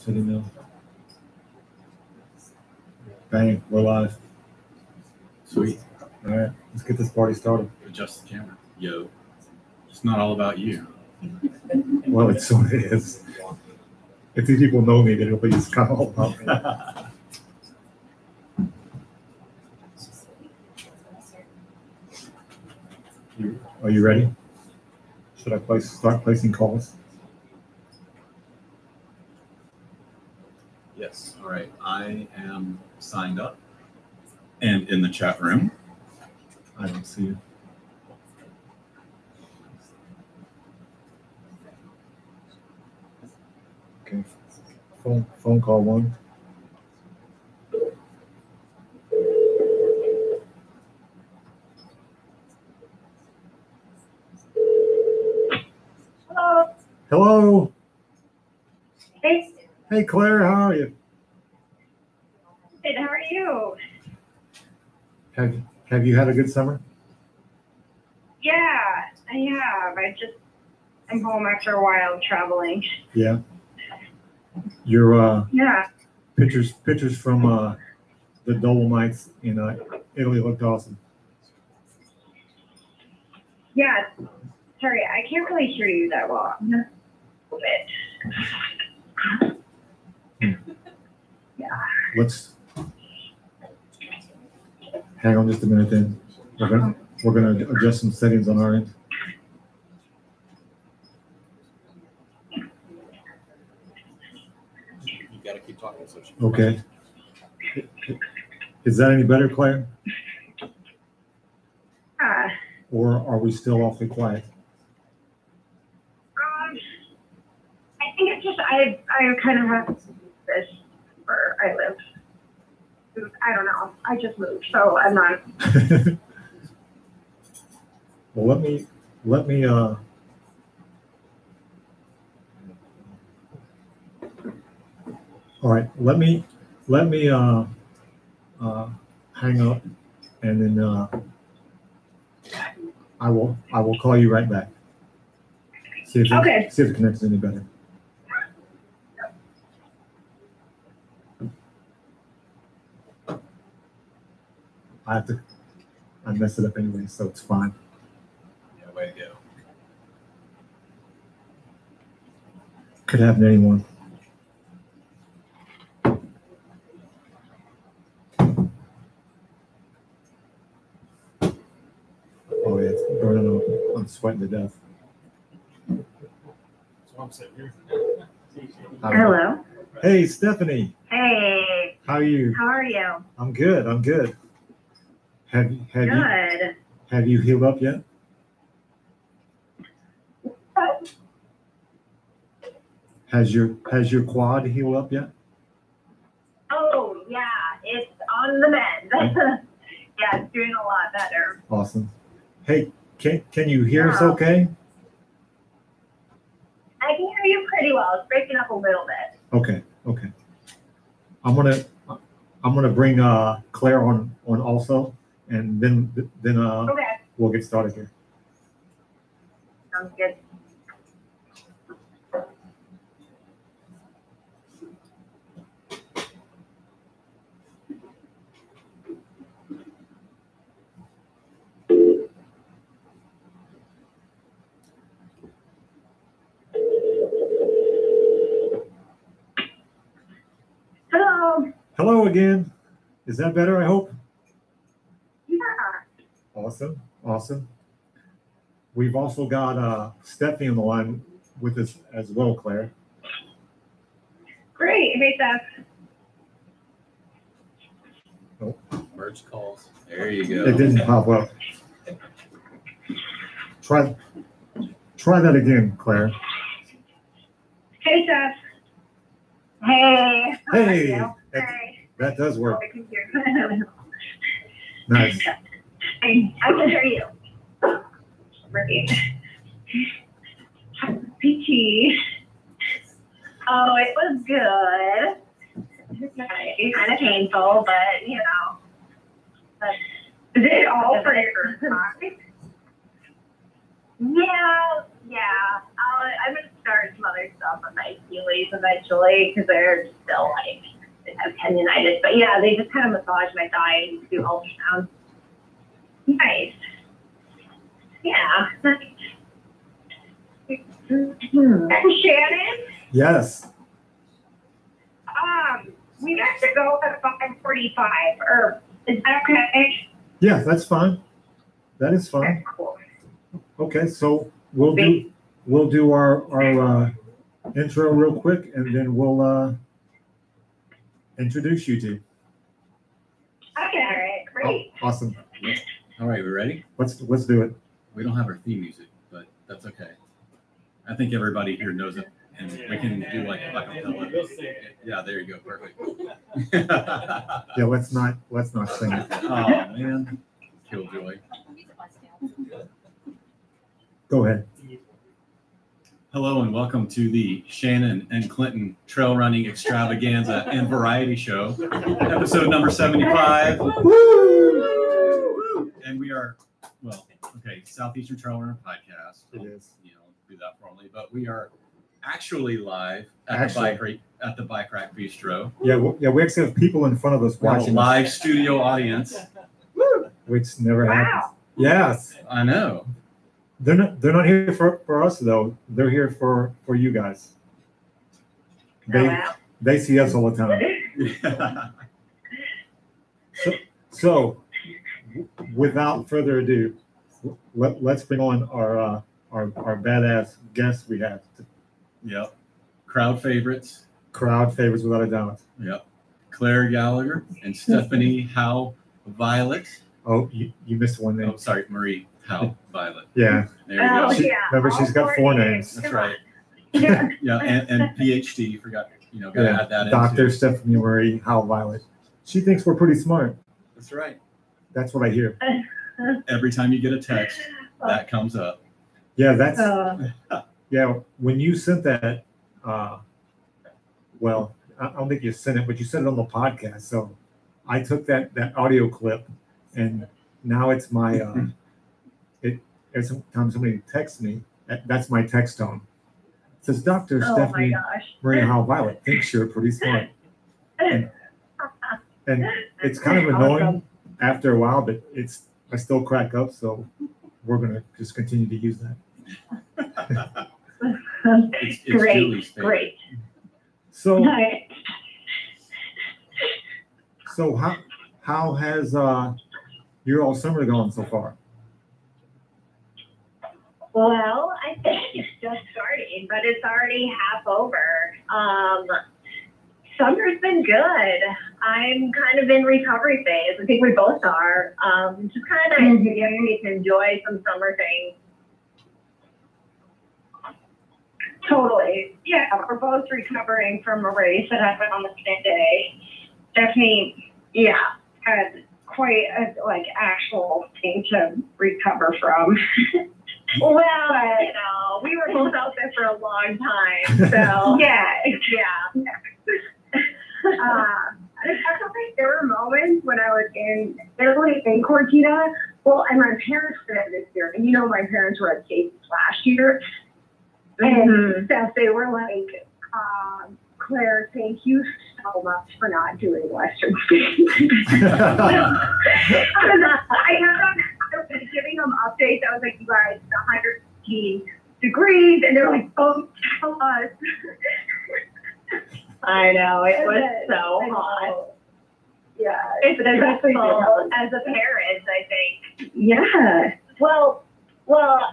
City now. Bang, we're live. Sweet. All right, let's get this party started. Adjust the camera. Yo, it's not all about you. Well, it sort of is. If these people know me, then it'll be just kind of all about me. Are you ready? Should I start placing calls? Yes. All right. I am signed up and in the chat room. I don't see you. Okay. Phone call one. Hello. Hello. Hey. Hey, Claire, how are you? Good. How are you? Have you had a good summer? Yeah, I have. I'm home after a while traveling. Yeah. Your Yeah. pictures from the Dolomites in Italy looked awesome. Yeah. Sorry, I can't really hear you that well. I'm gonna move it. Yeah. Let's hang on just a minute then. We're gonna adjust some settings on our end. You gotta keep talking. So Okay. Is that any better, Claire? Or are we still awfully quiet? I think it's just I kind of have this where I live. I don't know. I just moved, so I'm not. Well, let me all right, let me hang up, and then I will call you right back. See if the connection's any better. I messed it up anyway, so it's fine. Yeah, way to go. Could happen to anyone. Oh yeah, it's burning up. I'm sweating to death. That's why I'm sitting here. Hello. Hey, Stephanie. Hey. How are you? How are you? I'm good. Have you healed up yet? Has your quad healed up yet? Oh yeah, it's on the mend. Yeah, it's doing a lot better. Awesome. Hey, can you hear us okay? I can hear you pretty well. It's breaking up a little bit. Okay. I'm gonna bring Claire on also, and then Okay. We'll get started here. Sounds good. Hello. Hello again. Is that better, I hope? Yeah. Awesome. We've also got Stephanie on the line with us as well, Claire. Great. Hey, Steph. Oh. Merge calls. There you go. It didn't pop up. Try that again, Claire. Hey, Steph. Hey. How are Hey. you? That does work. I can hear you. Nice. I can hear you. Right. PT. Oh, it was good. It's kind of painful, but you know. Is it all for your eye? Yeah, Yeah, I'm gonna start some other stuff on my Achilles eventually because they're still like they have tendonitis. But yeah, they just kind of massage my thigh and do ultrasound. Nice. Yeah. Shannon, Yes. we have to go at 5:45. Or is that okay? Yeah, that's fine. That is fine. Okay, cool. Okay, so we'll do our intro real quick, and then we'll introduce you to. Okay, all right, great. Oh, awesome. All right, we ready? Let's do it. We don't have our theme music, but that's okay. I think everybody here knows it, and we can do like a cappella. Yeah, there you go. Perfect. Yeah, let's not sing it. Oh man, Killjoy. Go ahead. Hello and welcome to the Shannon and Clinton Trail Running Extravaganza and Variety Show, episode number 75. Woo! And we are, Southeastern Trail Runner Podcast. It is. Do that formally, but we are actually live at the Bike Rack Bistro. Yeah, we actually have people in front of us We have a watching. live studio audience. Which never happens. Yes. I know. They're not here for us though. They're here for you guys. They see us all the time. So without further ado, let's bring on our badass guests we have. Yep. Crowd favorites without a doubt. Yep. Claire Gallagher and Stephanie Howe Violet. Oh, you missed one name. Oh, sorry, Marie Howe Violet. Yeah. There you go. Remember, she's got 4 names. That's right. Yeah, and PhD. You forgot. Gotta add that in. Dr. Stephanie Marie Howe Violet. She thinks we're pretty smart. That's right. That's what I hear. Every time you get a text, that comes up. Yeah, that's yeah. When you sent that, well, I don't think you sent it, but you sent it on the podcast. So I took that audio clip, and now it's my. Every time somebody texts me, that's my text tone. It says Dr. Stephanie Marie Howe Violet thinks you're pretty smart, and it's kind of annoying after a while, but I still crack up. So we're gonna just continue to use that. It's great. So how has your all summer gone so far? Well, I think it's just starting, but it's already half over. Summer's been good. I'm kind of in recovery phase. I think we both are. Just kind of getting me to enjoy some summer things. Totally. Yeah, we're both recovering from a race that happened on the same day. Stephanie, had quite a actual thing to recover from. Well, we were both out there for a long time, so yeah. There were moments when I was in Italy in Cortina. Well, and my parents were there this year, and my parents were at Cape last year. And Steph, they were like, Claire, thank you so much for not doing Western States. I was giving them updates. I was like, you guys, it's 115 degrees. And they're like, oh, tell us. I know, it was so hot. Yeah. It's stressful as a parent, I think. Yeah. Well,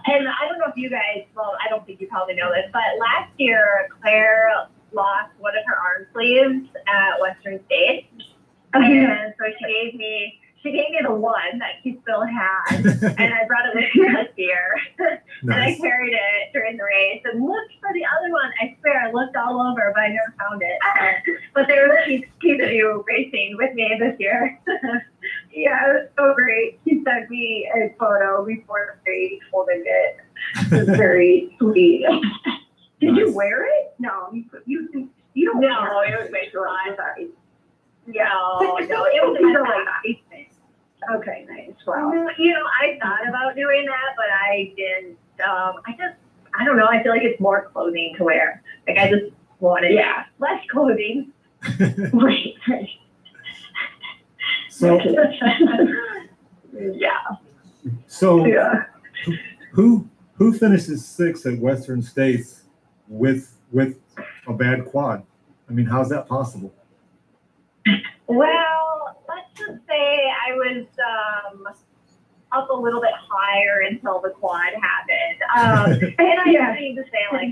and I don't know if you guys, I don't think you probably know this, but last year, Claire lost one of her arm sleeves at Western States. And so she gave me the one that she still had, and I brought it with me this year. And I carried it during the race and looked for the other one. I swear, I looked all over, but I never found it. But they were keeping you racing with me this year. Yeah, it was so great. She sent me a photo before the race holding it. It was very sweet. Did you wear it? No, you don't. No, it was way too hot. No, it was like okay, nice. Wow. I thought about doing that, but I didn't. I don't know. I feel like it's more clothing to wear. Like I just wanted less clothing. Right. So So who finishes sixth at Western States with a bad quad? I mean, how's that possible? Well, let's just say I was up a little bit higher until the quad happened. And I didn't mean to say like,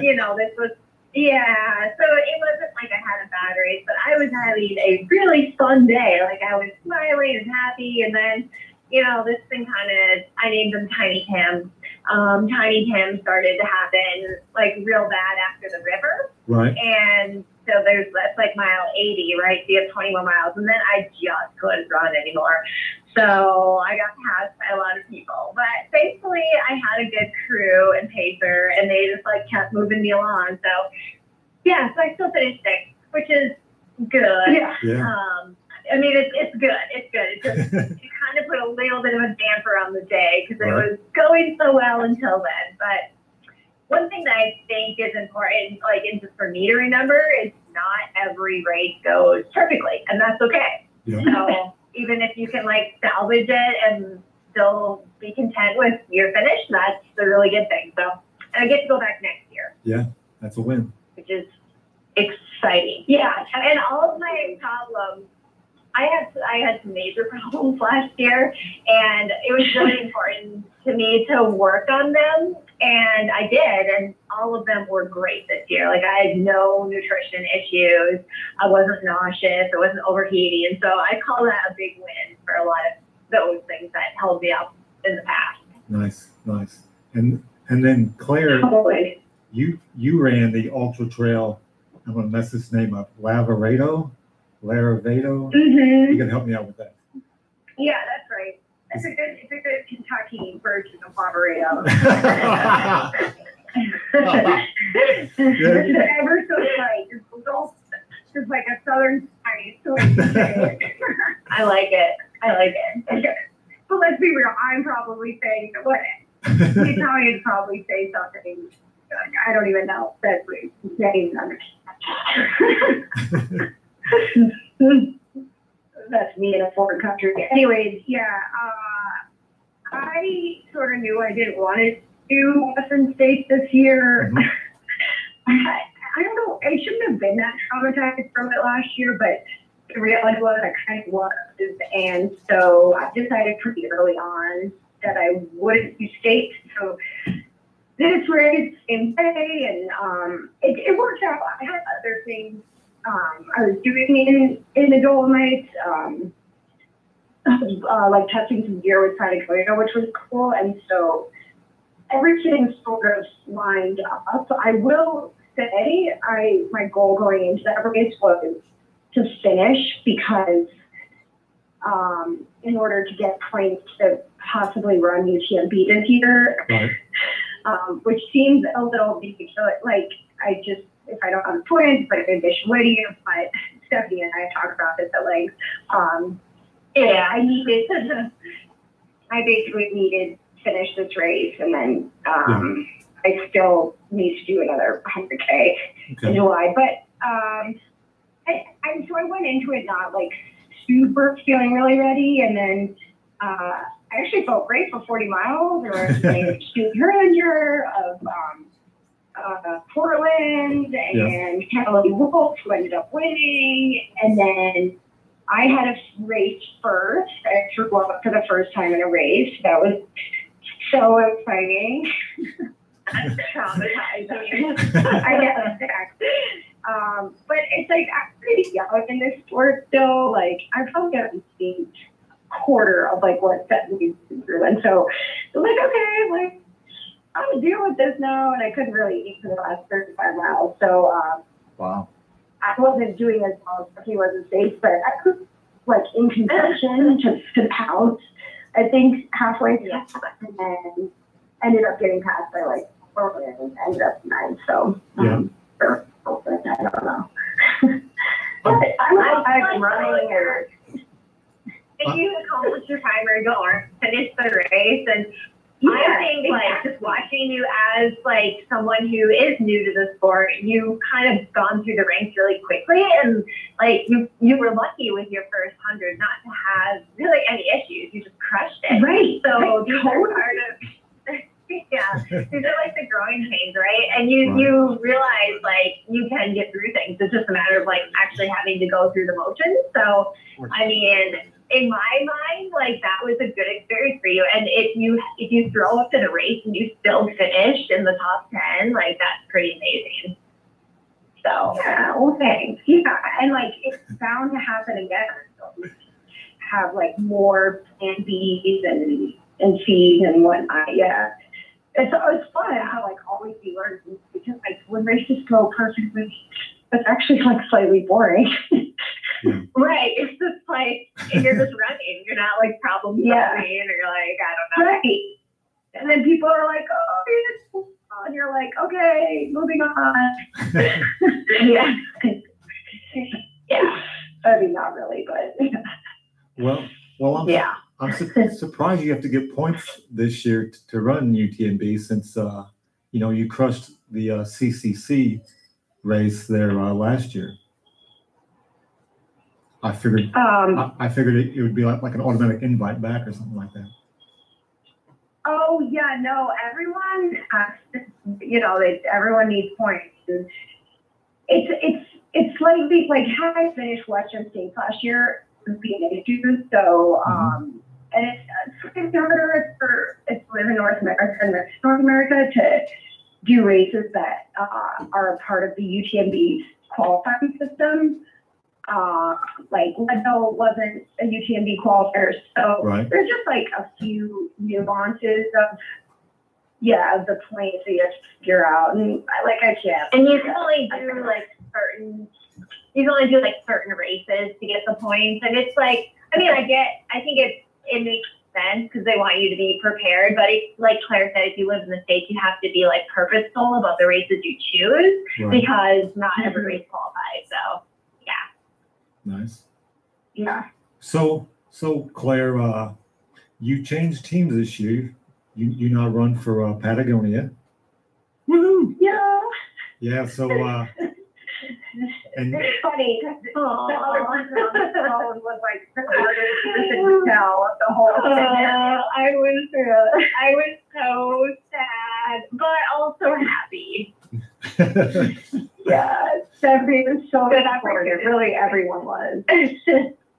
you know, this was, so it wasn't like I had a bad race, but I was having a really fun day. Like I was smiling and happy, and then, you know, this thing kind of, I named them Tiny Tim. Tiny Tim started to happen like real bad after the river. Right. And so that's like mile 80, right? So you have 21 miles, and then I just couldn't run anymore. So I got passed by a lot of people, but thankfully I had a good crew and pacer, and they just like kept moving me along. So yeah, so I still finished sixth, which is good. Yeah. I mean, it's good. It's good. It just it kind of put a little bit of a damper on the day because it was going so well until then. But one thing that I think is important, like, and just for me to remember, is not every race goes perfectly, and that's okay. Yeah. So even if you can like salvage it and still be content with your finish, that's a really good thing. So, and I get to go back next year. Yeah, that's a win. Which is exciting. Yeah, and all of my problems. I had some major problems last year, and it was really important to me to work on them, and I did, and all of them were great this year. Like I had no nutrition issues, I wasn't nauseous, I wasn't overheating, and so I call that a big win for a lot of those things that held me up in the past. Nice. And then Claire, you ran the ultra trail. I'm gonna mess this name up. Lavaredo. You can help me out with that. Yeah, that's right. It's a good Kentucky version of Lavaredo. It's ever so slight. It's like a southern spice. So I like it. But let's be real. I'm probably saying what the Italians probably say something. I don't even know. That's what he's saying. That's me in a foreign country. Anyways, I sort of knew I didn't want to do Western States this year. I don't know. I shouldn't have been that traumatized from it last year, but the reality was I kind of was. And so I decided pretty early on that I wouldn't do states. So this race, same day, and it worked out. I had other things I was doing in the Dolomites, like testing some gear with Patagonia, which was cool. And so everything sort of lined up. I will say my goal going into that race was to finish because in order to get points to possibly run UTMB this year, which seems a little ridiculous. Like if I don't have points, but maybe I should wait a year. But Stephanie and I have talked about this at length. I basically needed to finish this race, and then I still need to do another 100K in July. But so I went into it not like super feeling really ready, and then I actually felt great for 40 miles. There was like Stu Heringer of Portland and Kelly Wolf, who ended up winning, and then I had a race first. I threw up for the first time in a race. That was so exciting. That's traumatizing. I get that. But it's like I'm pretty young in this sport still. Like I probably haven't seen a quarter of like what that we've been through, and so I'm like, okay, like I'm gonna deal with this now. And I couldn't really eat for the last 35 miles. So wow. I wasn't doing as well as he wasn't safe, but I could, like, in conception to pounce, I think halfway through, and then ended up getting passed by like 4 minutes and ended up 9. So, I don't know. But I'm running or if you accomplish your primary goal or finish the race, and I think like just watching you as like someone who is new to the sport, you kind of gone through the ranks really quickly, and like you were lucky with your first 100 not to have really any issues. You just crushed it. Right. So these are part of yeah, these are like the growing pains, right? And you realize like you can get through things. It's just a matter of like actually having to go through the motions. So I mean, in my mind, like that was a good experience for you. And if you throw up to the race and you still finish in the top 10, like that's pretty amazing. So yeah, well, thanks. Yeah, and like it's bound to happen again. So have like more plan B's and C's and whatnot. Yeah. It's fun to like always be learning, because like when races go perfectly, it's actually like slightly boring. Right. It's just like you're just running. You're not like problem solving, or you're like, I don't know. Right. And then people are like, oh, it's so fun. You're like, okay, moving on. Yeah. Yeah. I mean, not really, but Well, I'm surprised you have to get points this year to run UTMB, since you crushed the CCC race there last year. I figured it would be like an automatic invite back or something like that. Oh yeah, no, everyone has to, everyone needs points. And it's like how I finished Western States last year was being an issue. So and it's harder it's live in North America to do races that are a part of the UTMB's qualifying system. Like Leadville wasn't a UTMB qualifier, so there's just like a few nuances of the points that you have to figure out, and I can't. And you can only do like certain races to get the points, and it's like, I mean, I think it makes sense because they want you to be prepared, but it's like Claire said, if you live in the States, you have to be like purposeful about the races you choose, because not every race qualifies. So nice. Yeah. So Claire, you changed teams this year. You now run for Patagonia. Woohoo! Yeah. Yeah. So and it's funny because the other one was like the hardest to tell of the whole thing. I was so sad, but also happy. Yeah, Stephanie was so supportive. Really, everyone was.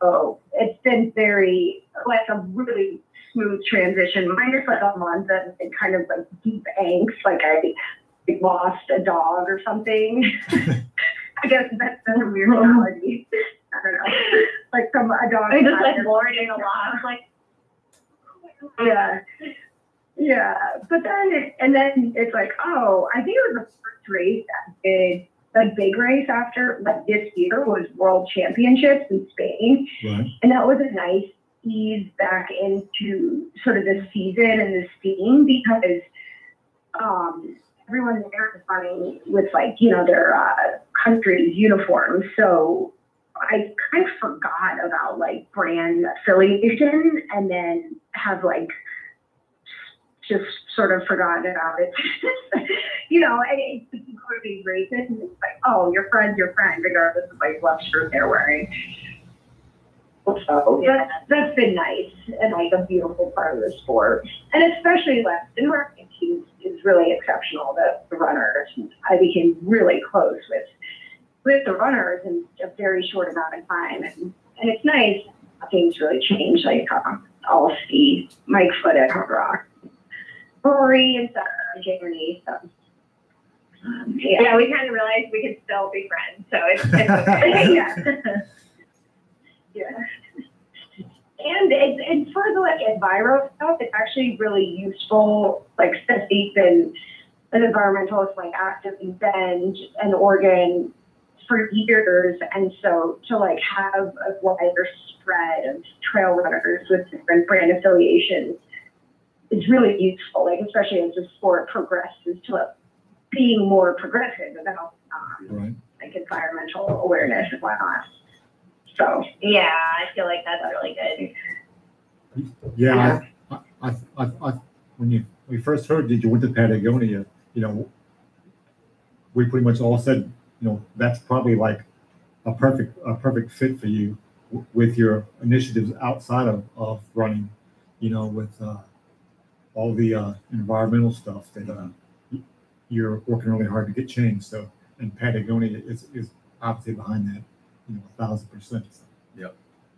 Oh, it's been like a really smooth transition. Minus like a month and kind of like deep angst, like I lost a dog or something. I guess that's a weird analogy. I don't know. Like a dog. I just like mourning a lot. Like, yeah. But then it's like, oh, I think it was the first race that big race after like this year was World Championships in Spain, and that was a nice ease back into sort of the season and the steam, because everyone there is running with like their country's uniforms, so I kind of forgot about like brand affiliation, and then have like just sort of forgotten about it. And it's go to these races, and it's like, oh, your friend's your friend, regardless of like what shirt they're wearing. So that's been nice and like a beautiful part of the sport, and especially like the North team is really exceptional. The runners, I became really close with the runners in a very short amount of time, and it's nice. Things really change. Like I'll see Mike Foote at Hard Rock, Rory and Jeremy. So we kind of realized we could still be friends. So it's okay. Yeah. And for the like enviro stuff, it's actually really useful. Like Steph's been an environmentalist, like active in Bend and Oregon for years, and so to like have a wider spread of trail runners with different brand affiliations is really useful. Like especially as the sport progresses to being more progressive about like environmental awareness and whatnot. So yeah, I feel like that's really good. Yeah, I when you we first heard that you went to Patagonia, we pretty much all said, that's probably like a perfect fit for you with your initiatives outside of running, with all the environmental stuff that you're working really hard to get changed. So, and Patagonia is obviously behind that, 1,000%. Yep.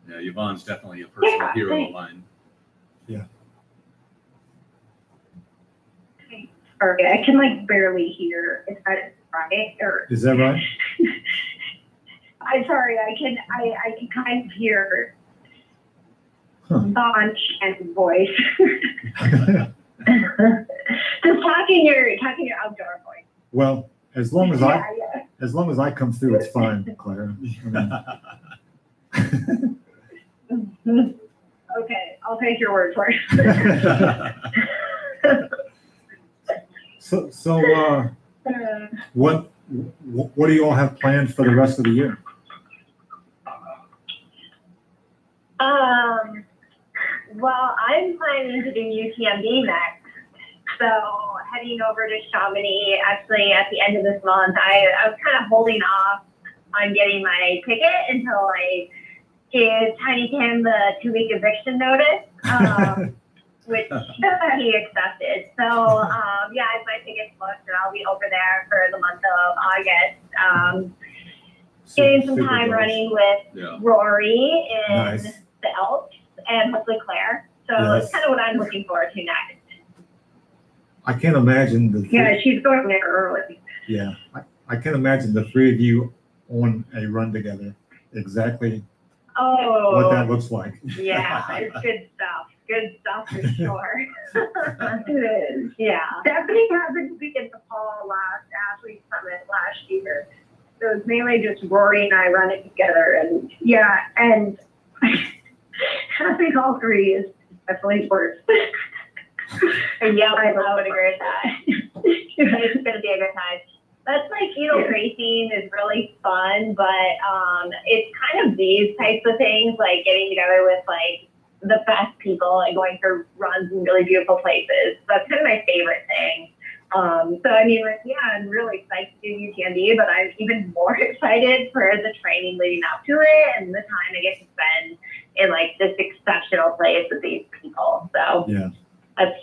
Yeah, Yvonne's definitely a personal hero of mine. Yeah. Sorry, I can like barely hear. Is that right? Or is that right? I'm sorry. I can kind of hear Dawn and voice. Just talking your outdoor voice. Well, as long as I come through, it's fine, Clara. Okay, I'll take your word for it. So what do you all have planned for the rest of the year? Well, I'm planning to do UTMB next. So heading over to Chamonix, actually at the end of this month, I was kind of holding off on getting my ticket until I gave Tiny Tim the 2-week eviction notice, which he accepted. So yeah, I have my tickets booked and I'll be over there for the month of August. Getting some time running with Rory in the Alps and hopefully Claire. So it's kind of what I'm looking forward to next. I can't imagine she's going there early. Yeah, I can't imagine the three of you on a run together. Exactly what that looks like. Yeah, it's good stuff. Good stuff for sure. It is. Yeah. Stephanie happened to be at the Paul last Athlete Summit last year. So it was mainly just Rory and I running together, and I think all three is definitely worse. Yeah, I would agree with that. It's going to be a good time. That's like, racing is really fun, but it's kind of these types of things, like getting together with like the best people and going for runs in really beautiful places. That's kind of my favorite thing. So I mean, I'm really excited to do UTMB, but I'm even more excited for the training leading up to it and the time I get to spend in like this exceptional place with these people. So yeah, that's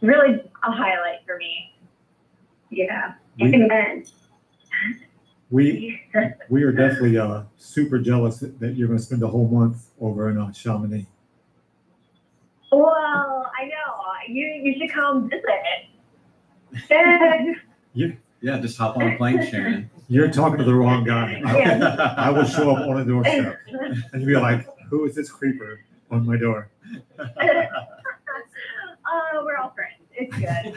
really a highlight for me. Yeah. We are definitely super jealous that you're going to spend the whole month over in Chamonix. Well, I know you should come visit. Yeah, just hop on a plane, Shannon. You're talking to the wrong guy. I will show up on a doorstep and you'll be like, "Who is this creeper on my door?" We're all friends. It's good.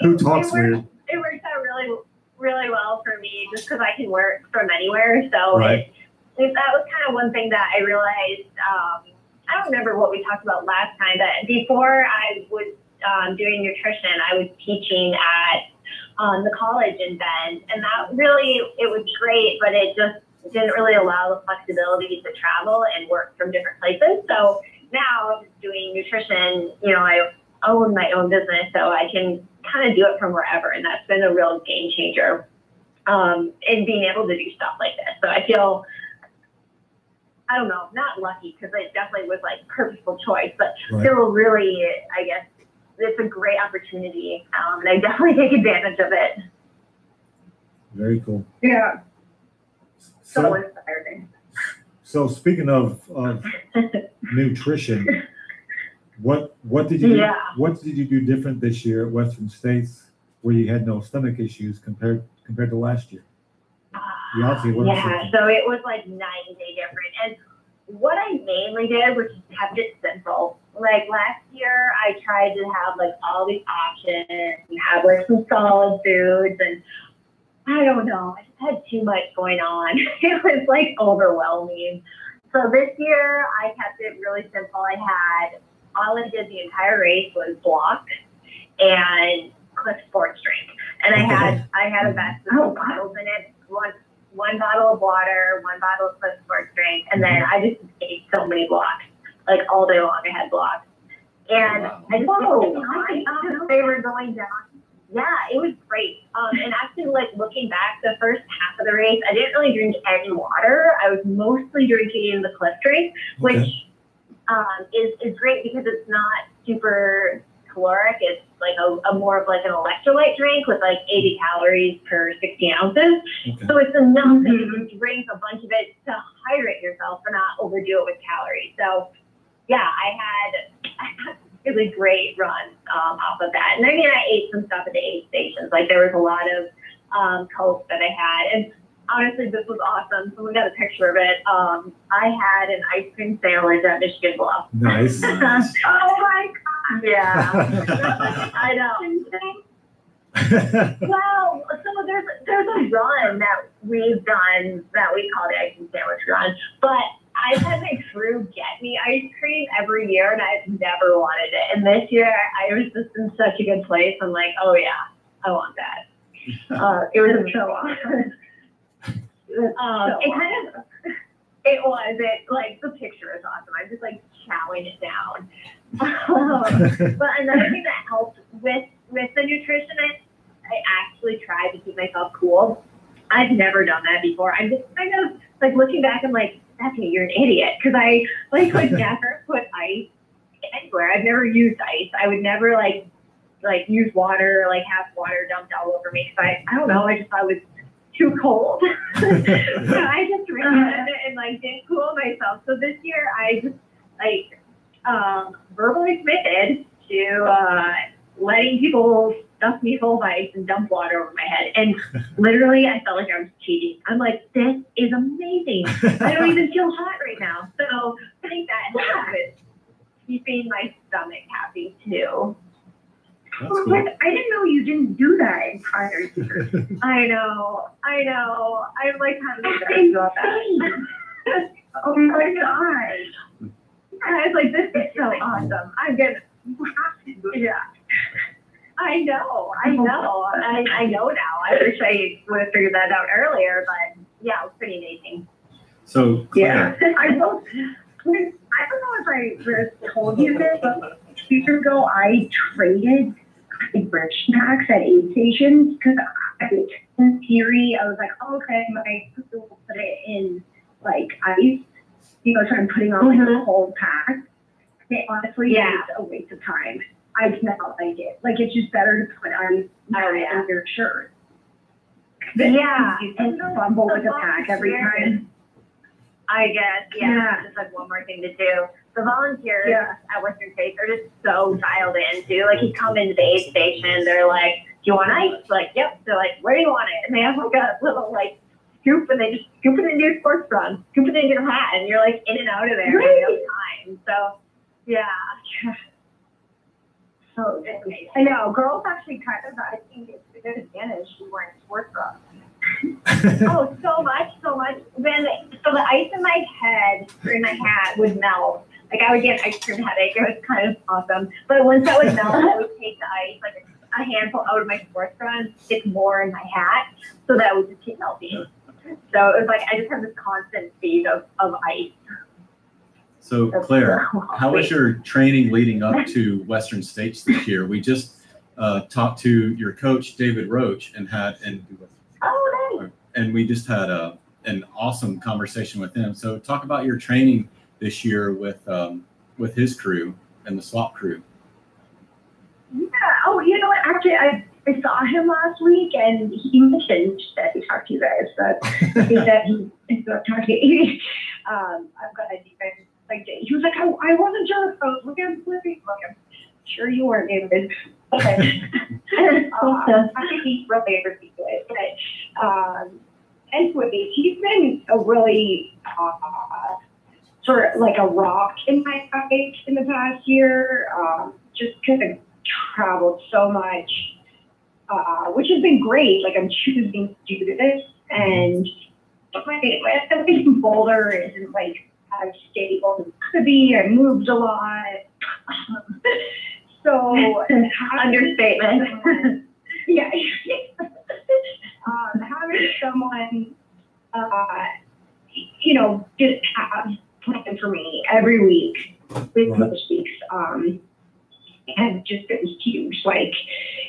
Who talks weird? It works out really, really well for me just because I can work from anywhere. So that was kind of one thing that I realized. I don't remember what we talked about last time, but before I was doing nutrition, I was teaching at the college in Bend, and that really, it was great, but it just didn't really allow the flexibility to travel and work from different places. So now doing nutrition, I own my own business, so I can kind of do it from wherever, and that's been a real game changer in being able to do stuff like this. So I feel, I don't know, not lucky because it definitely was like purposeful choice, but still really, I guess, it's a great opportunity, and I definitely take advantage of it. Very cool. Yeah. So inspiring. So speaking of nutrition, what did you do different this year at Western States where you had no stomach issues compared to last year? You obviously learned something. So it was like night and day different. And what I mainly did was just kept it simple. Like last year, I tried to have like all these options and have like some solid foods, and I don't know, I just had too much going on. It was like overwhelming. So this year, I kept it really simple. All I did the entire race was block and Cliff Sports drink. And I had a vest with 2 bottles in it, one bottle of water, 1 bottle of Cliff Sports drink, and then I just ate so many blocks. Like all day long I had blocks. And Wow. I just thought they were going down. Yeah, it was great. And actually, like looking back, the first half of the race, I didn't really drink any water. I was mostly drinking the Cliff drink, which is great because it's not super caloric. It's like a more of like an electrolyte drink with like 80 calories per 60 ounces. Okay. So it's enough that you can drink a bunch of it to hydrate yourself and not overdo it with calories. So yeah, I had a really great run off of that. And I mean, I ate some stuff at the aid stations. Like there was a lot of Coke that I had. And honestly, this was awesome. Someone got a picture of it. I had an ice cream sandwich at Michigan Bluff. Nice. Nice. Oh my God. Yeah. I know. Well, so there's a run that we've done that we call the ice cream sandwich run. But I've had my crew get me ice cream every year, and I've never wanted it. And this year, I was just in such a good place. I'm like, oh yeah, I want that. It was so awesome. Like the picture is awesome. I'm just like chowing it down. But another thing that helped with the nutrition, I actually tried to keep myself cool. I've never done that before. I'm just kind of like looking back, I'm like, Stephanie, you're an idiot. Because I like would never put ice anywhere. I've never used ice. I would never like use water, like have water dumped all over me. Because I don't know, I just thought it was too cold. So I just ran and like didn't cool myself. So this year I just like verbally committed to letting people stuff me full of ice and dump water over my head. And literally I felt like I was cheating. I'm like, this is amazing. I don't even feel hot right now. So I think that helps with keeping my stomach happy too. That's cool. But I didn't know you didn't do that in prior years. I know. I'm like kind of embarrassed about that. Oh my God. I was like, this is so awesome. I'm gonna have to do that. I know. I know now. I wish I would have figured that out earlier, but yeah, it was pretty amazing. So Claire, I don't know if I told you this, but 2 years ago I traded enrichment packs at aid stations because in theory I was like, oh, okay, my sister will put it in like ice, so I'm putting on like a cold pack. It honestly is a waste of time. I do not like it. Like it's just better to put ice on your shirt. Yeah. And fumble with a pack every time. I guess, just like one more thing to do. The volunteers at Western States are just so dialed in too. Like you come into the aid station, they're like, do you want ice? Like, yep. They're like, where do you want it? And they have like a little like scoop and they just scoop it into your sports bra, scoop it into your hat, and you're like in and out of there in no time. So yeah. So I know girls actually kind of, I think it's a good advantage to wearing sports bras. Oh, so much. So the ice in my head or in my hat would melt. Like I would get an ice cream headache. It was kind of awesome. But once that would melt, I would take the ice, like a handful out of my sports bra and stick more in my hat, so that would just keep melting. So it was like I just have this constant feed of ice. So Claire, how was your training leading up to Western States this year? We just talked to your coach David Roach and we just had an awesome conversation with him. So talk about your training this year with his crew and the swap crew. Yeah. Oh, you know what? Actually, I saw him last week, and he mentioned that he talked to you guys. But he said he's not talking. I've got a defense. Like he was like, I wasn't sure if I was looking at Blippi. Like, I'm sure you weren't, David. Okay. I think he's really good. But and Blippi, he's been a really sort of like a rock in my life in the past year. Just because I've traveled so much, which has been great. Like I'm choosing to do this, and my family in Boulder isn't like as stable as it could be. I moved a lot. So understatement. Yeah. Having someone, just have plan for me every week with most weeks. has just been huge. Like,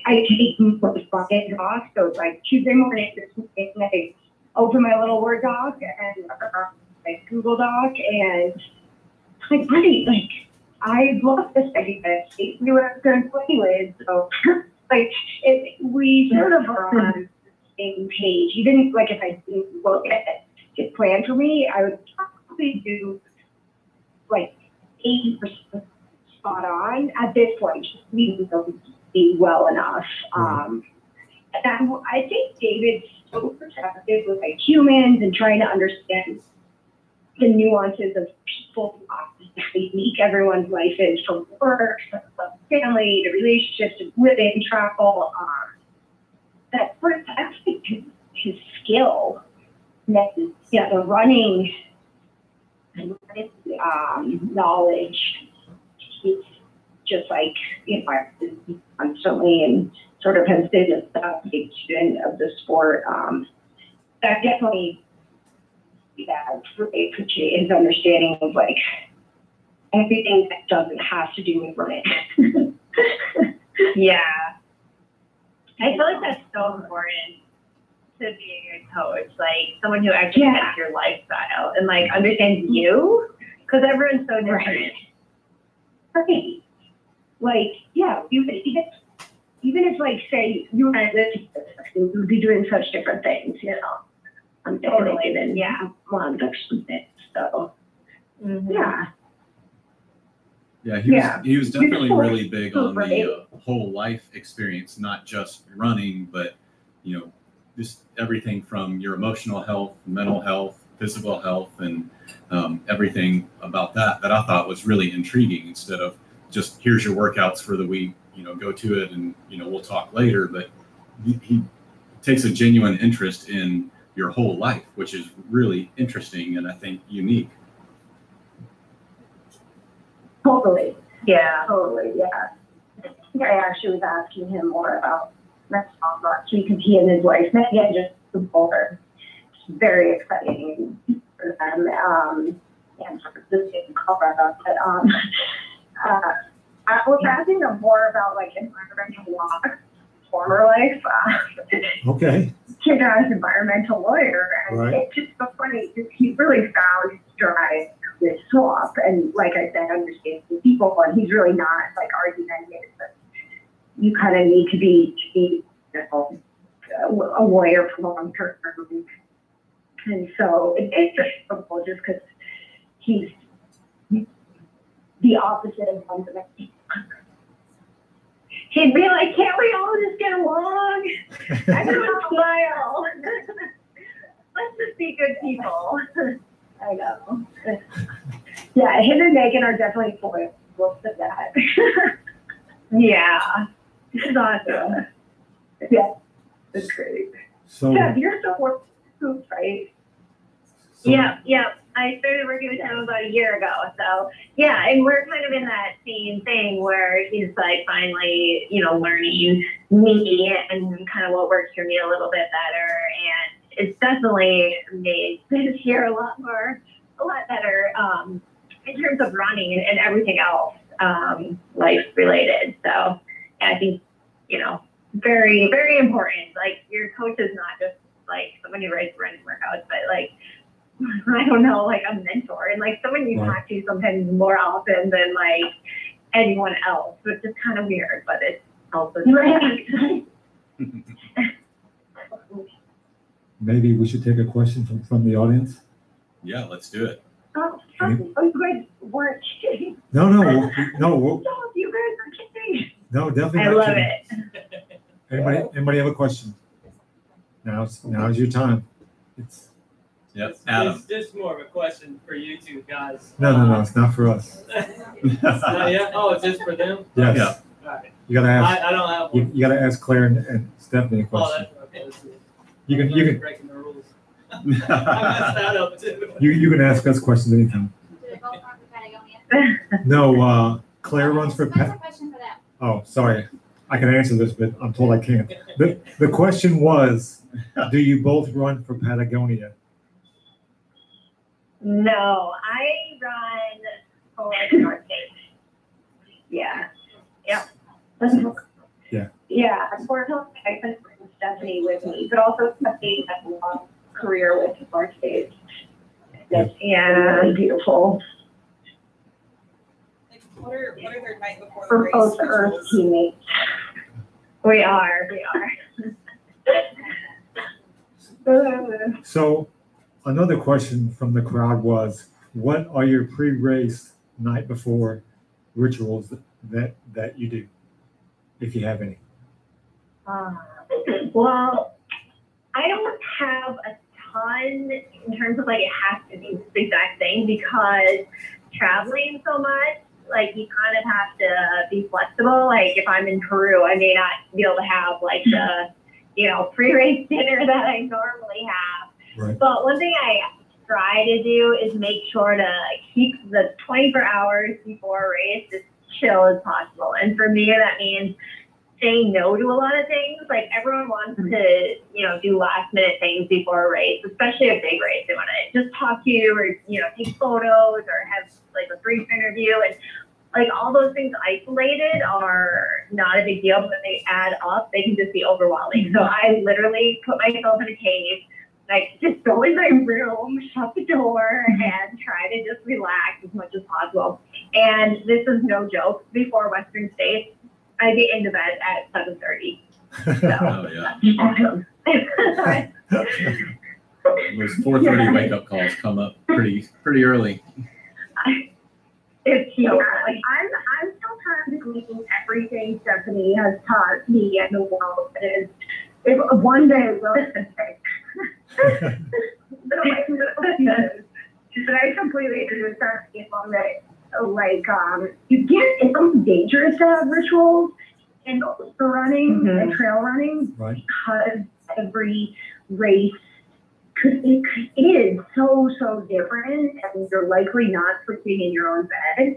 I take most bucket docs, so it's like Tuesday morning, this morning, I open my little Word doc and my Google Doc, and like, buddy, like, I love this idea. I knew what I was going to play with, so like, we sort of are on the same page. Even like if I didn't look at his plan for me, I would probably do like 80% spot on at this point. Just we don't be well enough. And I think David's so protective with like humans and trying to understand the nuances of people, unique everyone's life is, from work, to family, to relationships, to living, travel. That's actually his skill. Yeah, the running and knowledge. He's just like, you know, constantly and sort of has been a big student of the sport. That definitely, yeah, really appreciate his understanding of like everything that doesn't have to do with running. Yeah. I feel like that's so important to being a coach, like someone who actually gets your lifestyle and like understands you, because everyone's so different. Right. Like, yeah, even if like, say you and I lived together, we would be doing such different things, you know. I'm definitely given one of some things. So yeah. Yeah, he was definitely really big on the whole life experience, not just running, but, you know, just everything from your emotional health, mental health, physical health, and everything about that I thought was really intriguing, instead of just, here's your workouts for the week, you know, go to it and, you know, we'll talk later. But he takes a genuine interest in your whole life, which is really interesting and I think unique. Totally. Yeah. Totally, yeah. I think I actually was asking him more about mental health last week, because he and his wife met again just before. It's very exciting for them. And for this in Colorado. But I was asking him more about like environmental law, former life. Okay. He's an environmental lawyer, and right. It's just so funny because he really found his drive with swap, and like I said, understanding people, and he's really not like argumentative, but you kind of need to be you know, a lawyer for long term. And so it's just simple, just because he's the opposite of fundamental. He'd be like, can't we all just get along? I don't smile. Let's just be good people. I know. Yeah, him and Megan are definitely foiled of that. Yeah. It's awesome. Yeah, it's great. So yeah, you're so work too, right? So, yeah. I started working with him about a year ago. So yeah, and we're kind of in that same thing where he's like finally, you know, learning me and kind of what works for me a little bit better. And it's definitely made this year a lot better in terms of running and everything else, life related. So I think, you know, very, very important. Like, your coach is not just like someone who writes running workouts, but like, I don't know, like a mentor and like someone you talk to sometimes more often than like anyone else, which is kind of weird, but it's also right. Maybe we should take a question from the audience. Yeah, let's do it. Oh, you guys weren't kidding. No. You guys are kidding. No, definitely. I love it. Anybody have a question? Now's your time. Yep, Adam. This is more of a question for you two guys. No, it's not for us. Not yet? Oh, it's just for them? Yes. Yeah. All right. You gotta ask. I don't have one. You gotta ask Claire and Stephanie a question. Oh, that's okay. You can breaking the rules. I messed that up too. You can ask us questions anytime. No, Claire runs for What's the question for that? Oh, sorry. I can answer this, but I'm told I can't. The question was, do you both run for Patagonia? No, I run for North Face. Yeah. Yeah. Yeah, unfortunately, I couldn't bring Stephanie with me, but also Stephanie has a long career with North States. That's really beautiful. Like, what are their night before the For race both the Earth rituals? teammates. We are. So another question from the crowd was, what are your pre-race night before rituals that you do, if you have any? Well, I don't have a ton in terms of like it has to be the exact thing because traveling so much, like you kind of have to be flexible. Like if I'm in Peru, I may not be able to have like the, pre-race dinner that I normally have. Right. But one thing I try to do is make sure to keep the 24 hours before a race as chill as possible. And for me, that means saying no to a lot of things. Like everyone wants to, do last minute things before a race, especially a big race. They want to just talk to you or, take photos or have like a brief interview. And like all those things isolated are not a big deal, but when they add up, they can just be overwhelming. So I literally put myself in a cave, like just go in my room, shut the door, and try to just relax as much as possible. And this is no joke. Before Western States, I get into bed at 7:30. Oh, yeah. Awesome. Those 4:30 wake up calls come up pretty early. It's so Like I'm still trying to glean everything Stephanie has taught me in the world. If one day will but I completely agree with Stephanie on that. Like it's almost dangerous to have rituals in the running and trail running because every race it is so different, and you're likely not sleeping in your own bed.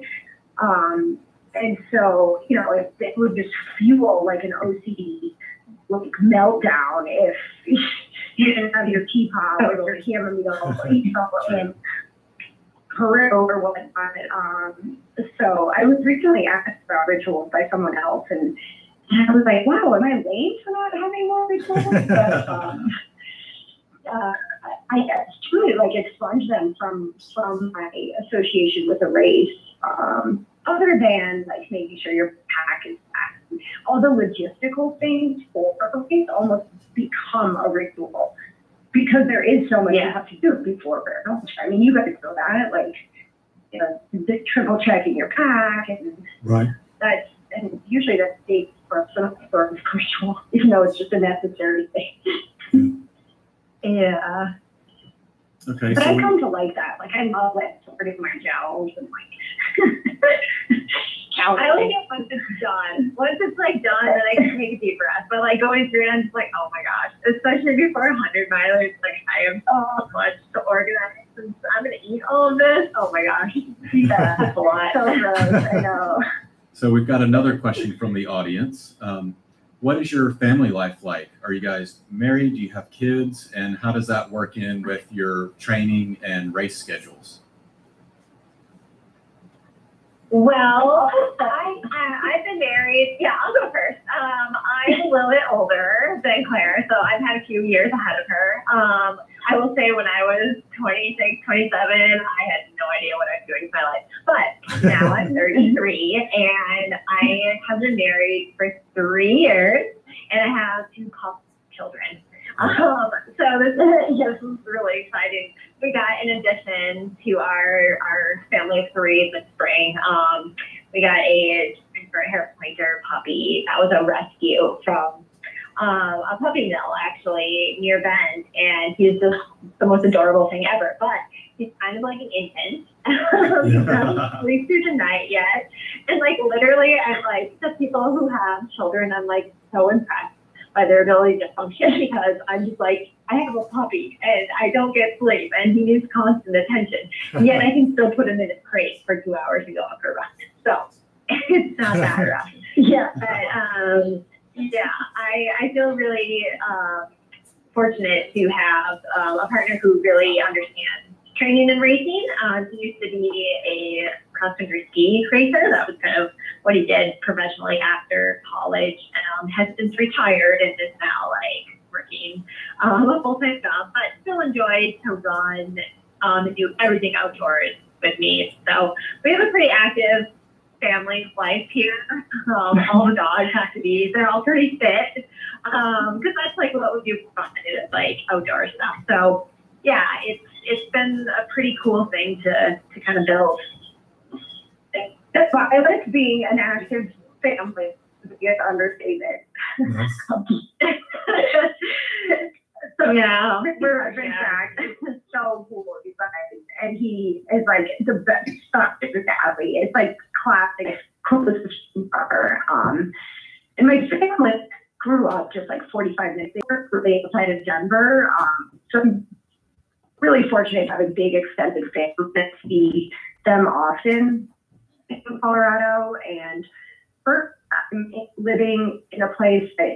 And so, it would just fuel like an OCD like meltdown if you didn't have your teapot or your chamomile in Peru or whatnot. So I was recently asked about rituals by someone else, and I was like, wow, am I lame for not having more rituals? But I truly like expunge them from my association with a race. Other than like making sure your pack is packed, all the logistical things for a race almost become a ritual because there is so much you have to do before launch. I mean, you guys know that, like triple checking your pack and and usually that stays for some sort of ritual, even though it's just a necessary thing. Yeah. Okay. But I come to like that. Like I love like sorting my gels and like I like it once it's done. Once it's like done, then I can take a deep breath. But like going through it, I'm just like, oh my gosh. Especially before 100 milers, like I have so much to organize. And I'm gonna eat all of this. Oh my gosh. Yeah, that's a lot. So gross. I know. So we've got another question from the audience. What is your family life like? Are you guys married? Do you have kids? And how does that work in with your training and race schedules? Well, I've been married. Yeah, I'll go first. I'm a little bit older than Claire, so I've had a few years ahead of her. I will say when I was 26, 27, I had no idea what I was doing with my life. But now I'm 33, and I have been married for 3 years, and I have 2 children. So this is really exciting. We got, in addition to our family of 3 this spring, we got a hair pointer puppy. That was a rescue from a puppy mill, actually, near Bend. And he's just the most adorable thing ever. But he's kind of like an infant. He doesn't sleep through the night yet. And like literally, I'm like, the people who have children, I'm like so impressed by their ability to function, because I'm just like, I have a puppy and I don't get sleep and he needs constant attention. And yet I can still put him in a crate for 2 hours and go on for a run. So it's not that rough. Yeah. But yeah, I feel really fortunate to have a partner who really understands training and racing. He used to be a cross-country ski racer. That was kind of what he did professionally after college, has since retired and is now like working a full-time job, but still enjoys to run and do everything outdoors with me. So we have a pretty active family life here. All the dogs have to be, they're all pretty fit, because that's like what we do for fun, is like outdoor stuff. So yeah, it's been a pretty cool thing to kind of build. That's why I like being an active family. It's understatement. Nice. So Yeah, we're in fact so cool, and he is like the best athlete. It's like classic coolest brother. And my family grew up just like 45 minutes. They were really outside of Denver. So I'm really fortunate to have a big extended family that see them often in Colorado. And for living in a place that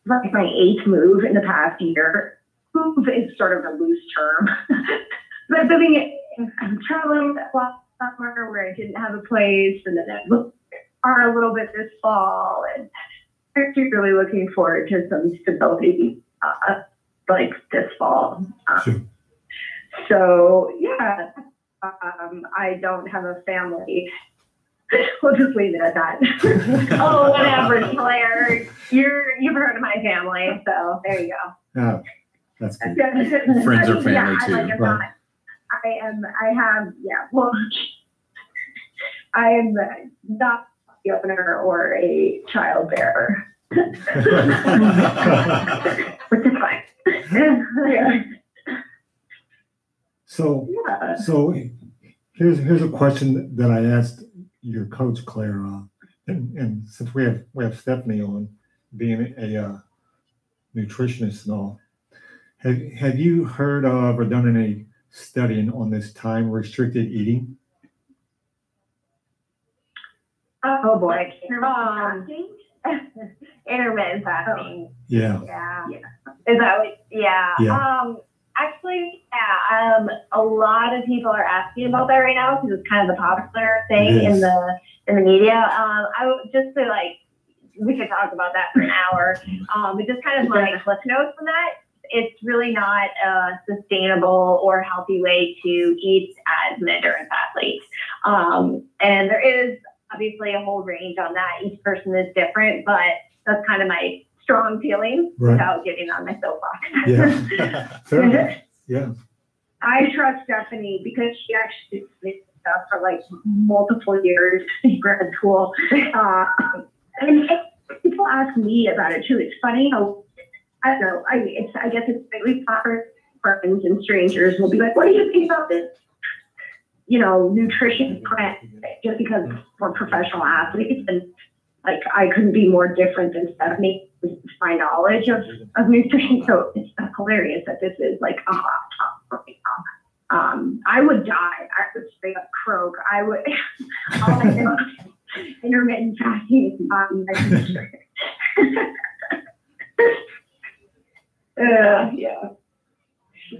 like my 8th move in the past year. Move is sort of a loose term. But I'm traveling a lot somewhere where I didn't have a place, and then I looked are a little bit this fall, and I'm actually really looking forward to some stability like this fall. Sure. So yeah, I don't have a family. We'll just leave it at that. oh, whatever, Claire. You've heard of my family, so there you go. Yeah, that's good. Friends are family yeah, too. Like Right. I am not the owner or a child bearer. Which is fine. Yeah. So, Yeah. so here's a question that I asked your coach, Claire, and since we have Stephanie on, being a nutritionist and all, have you heard of or done any studying on this time restricted eating? Oh boy. Intermittent fasting. Yeah. Yeah. Yeah. Is that what? Yeah. Yeah. Actually, yeah. A lot of people are asking about that right now because it's kind of the popular thing It is. in the media. I would just say like we could talk about that for an hour. But just kind of like cliff notes on that. It's really not a sustainable or healthy way to eat as an endurance athlete. And there is obviously a whole range on that. Each person is different, but that's kind of my strong feeling Right. without getting on my soapbox. Yeah. Fair enough. Yeah. I trust Stephanie because she actually did stuff for like multiple years in grad school. And people ask me about it too. It's funny how, I don't know, I guess it's really popular. Friends and strangers will be like, what do you think about this? You know, nutrition prep, just because we're professional athletes, and like I couldn't be more different than Stephanie with my knowledge of nutrition. So it's hilarious that this is like a hot topic right now. I would die. I would straight up croak. I would. All I know is intermittent fasting is not my future. Yeah.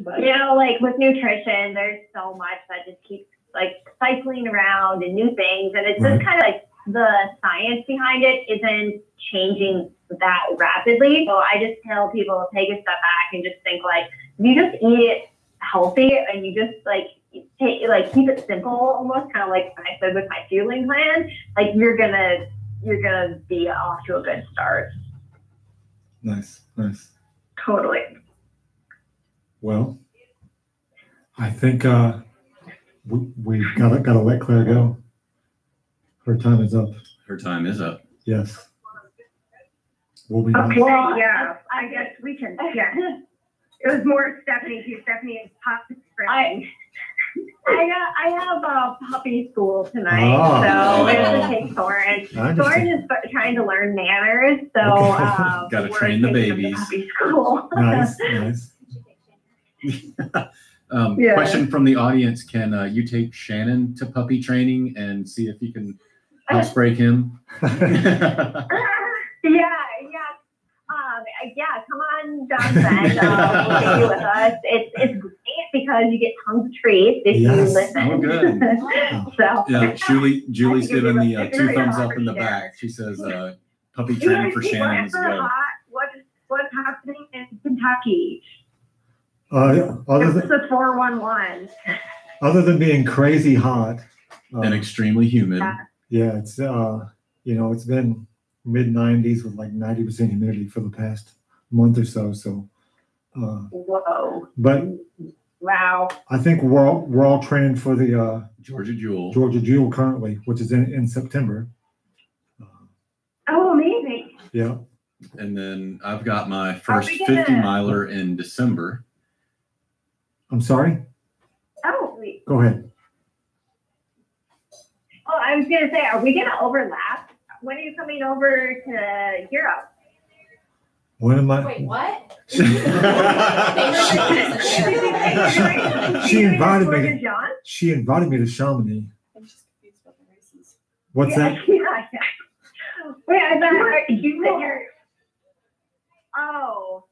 But, You know, like with nutrition, there's so much that just keeps like cycling around and new things. And it's just kind of like the science behind it isn't changing that rapidly. So I just tell people take a step back and just think like, if you just eat it healthy and you just like keep it simple, almost kind of like I said with my fueling plan, like you're gonna be off to a good start. Nice. Totally. Well, I think we've got to let Claire go. Her time is up. Her time is up. Yes. We'll be okay, Well, yeah, I guess we can. Yeah, it was more Stephanie too. Stephanie is puppy. I have a puppy school tonight, Ah. so we have to take Thorin. I understand. Thorin is trying to learn manners, so Okay. Gotta we're train the taking him to babies. puppy school. Nice. Yeah. Question from the audience: can you take Shannon to puppy training and see if you can housebreak him? Yeah, come on down then. We'll take you with us. It's great. because you get tons of treats if you Yes. listen. Oh, good. So Yeah, Julie's I think giving you're the doing 2 a thumbs great up in the job there. back. She says, puppy training for Shannon is good. What's happening in Kentucky? Other It's than the 411. being crazy hot, And extremely humid. yeah, it's it's been mid-90s with like 90% humidity for the past month or so. So, Whoa. but Wow. I think we're all training for the Georgia Jewel. Georgia Jewel currently, which is in September. Oh, amazing. Yeah. And then I've got my first we gonna- 50 miler in December. I'm sorry. Oh, Go ahead. Oh, I was gonna say, are we gonna overlap? When are you coming over to Europe? When am I? Wait, what? She invited me. Georgia John? She invited me to Chamonix. I'm just confused about the races. What's that? Yeah. Wait, I thought You that were- you're. Oh.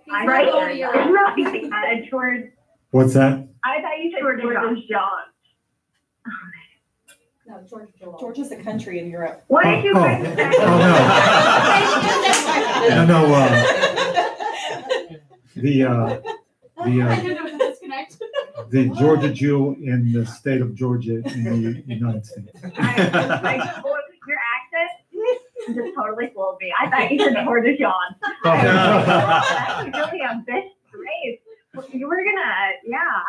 He's I not thought going to you Europe. were towards. What's that? I thought you said Georgia towards John. No, Georgia's a country in Europe. What did you guys say? No, the Georgia Jewel in the state of Georgia in the United States. Your accent just totally fooled me. I thought you said towards John. Oh. That's really ambitious race. You were gonna, yeah.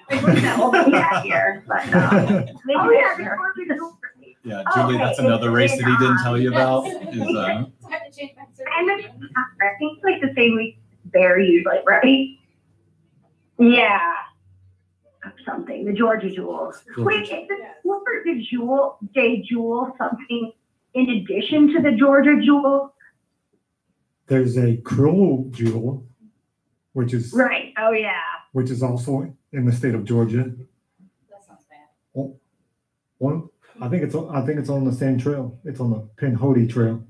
Like, we're gonna open that here, but maybe Oh, yeah, next year. Yeah, Julie, that's another race that he didn't tell you about. Is And it's, I think it's like the same week they're usually, right? Yeah. Something, the Georgia Jewel. Wait, is this what for the Jewel, Day Jewel something in addition to the Georgia Jewel? There's a Krill Jewel, which is Right. Oh, yeah. which is also in the state of Georgia. That sounds bad. One, I think it's on the same trail. It's on the Pinhoti Trail.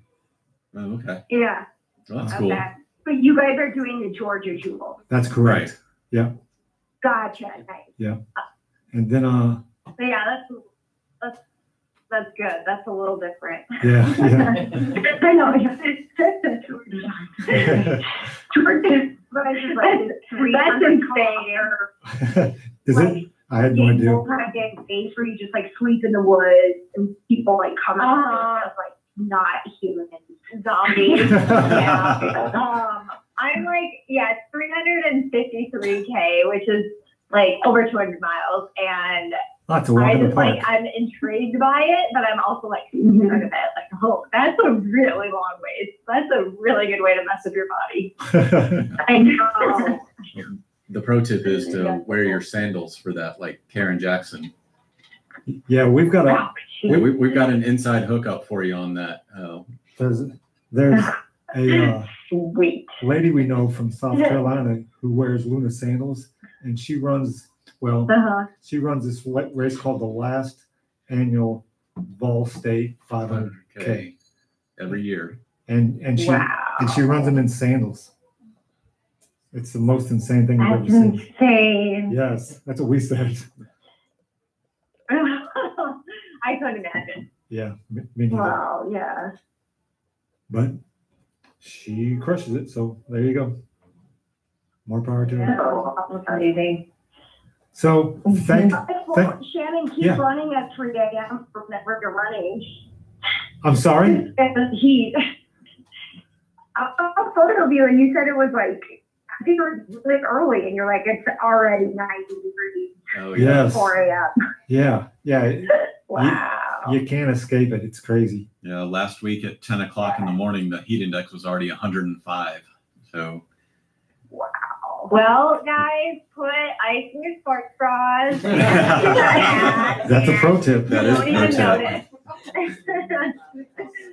Oh, okay. Yeah. Well, that's cool. Okay. But you guys are doing the Georgia Jewel. That's correct. Gotcha. Nice. And then But yeah, that's good. That's a little different. yeah. I know. Georgia, but I just like this That's 300 insane. Is it? I had no idea. Multi-day space where you just like sleep in the woods and people like come out Uh-huh. of like not human Zombies. Yeah. I'm like, it's 353K, which is like over 200 miles. And That's a walk I in the just park. like, I'm intrigued by it, but I'm also like, scared of it. Like, oh, that's a really long ways. That's a really good way to mess with your body. I know. The pro tip is to wear your sandals for that, like Karen Jackson. Yeah, we've got a We've got an inside hookup for you on that. there's a Sweet. lady we know from South Carolina who wears Luna sandals, and she runs this race called the last annual Vol State 500K every year. and she runs them in sandals. It's the most insane thing I've ever That's seen. insane. Yes, that's what we said. I couldn't imagine. Yeah, me neither. Wow, yeah. But she crushes it, so there you go. More power to her. So amazing. So thank. Shannon, keep Yeah. running at 3 a.m. for never you're running. I'm sorry. And the heat. I saw a photo of you and you said it was like, I think it was really early and you're like, it's already 90 degrees, Oh, Yes. 4 a.m. Yeah. Wow. You can't escape it. It's crazy. Yeah, last week at 10 o'clock in the morning, the heat index was already 105. So Well, guys, put ice in your sports bras. That's a pro tip. That You is don't a pro even tip. notice.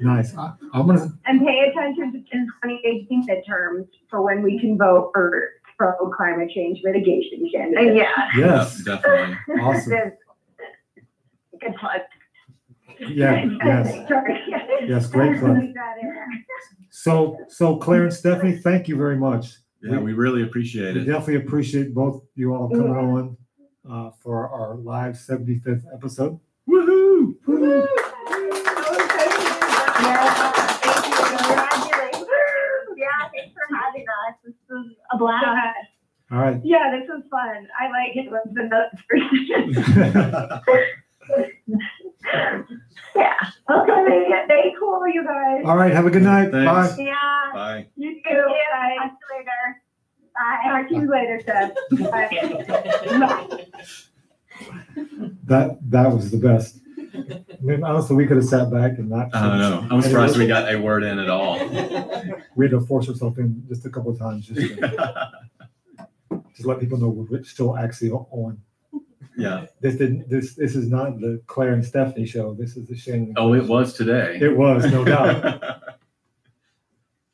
Nice. I'm gonna. And pay attention to 2018 midterms for when we can vote for pro climate change mitigation candidates. Yeah. Yes. Definitely. Awesome. Good plug. Yeah. Yes. Sorry. Yes. Great plug. So Claire and Stephanie, thank you very much. Yeah, we really appreciate We it. definitely appreciate both you all coming on for our live 75th episode. Woohoo! Woo! Yeah, thanks for having us. This was a blast. All right. Yeah, this was fun. I like it with the notes Yeah. Okay. Stay cool, you guys. All right. Have a good night. Thanks. Bye. Yeah. Bye. You too. Thank you. Bye. Talk to you later. Bye. Talk to you later, Seth. Bye. That was the best. I mean, honestly, we could have sat back and not. I don't know. I'm surprised we got a word in at all. We had to force ourselves in just a couple of times just to let people know we're still actually on. Yeah. This is not the Claire and Stephanie show. This is the Shane. Oh, it was today. It was, no doubt.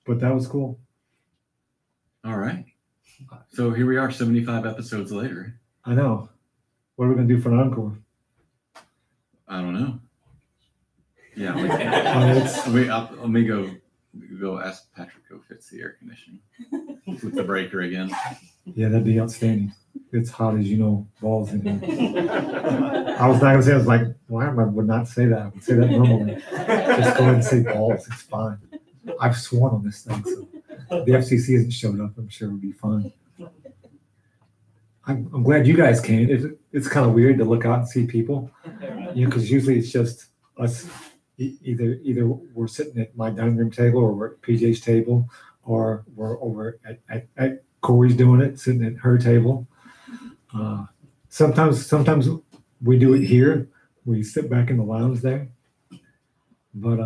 But that was cool. All right. So here we are, 75 episodes later. I know. What are we gonna do for an encore? I don't know. Yeah. It's- Let me go ask Patrick if it's the air conditioning with the breaker again. Yeah, that'd be outstanding. It's hot as balls in here. I was not gonna say. I was like, why I would not say that. I would say that normally. Just go ahead and say balls. It's fine. I've sworn on this thing, so the FCC hasn't showed up. I'm sure it'll be fine. I'm glad you guys came. It's kind of weird to look out and see people, because usually it's just us. Either we're sitting at my dining room table, or we're at PJ's table, or we're over at Corey's doing it, sitting at her table. Sometimes we do it here. We sit back in the lounge there, but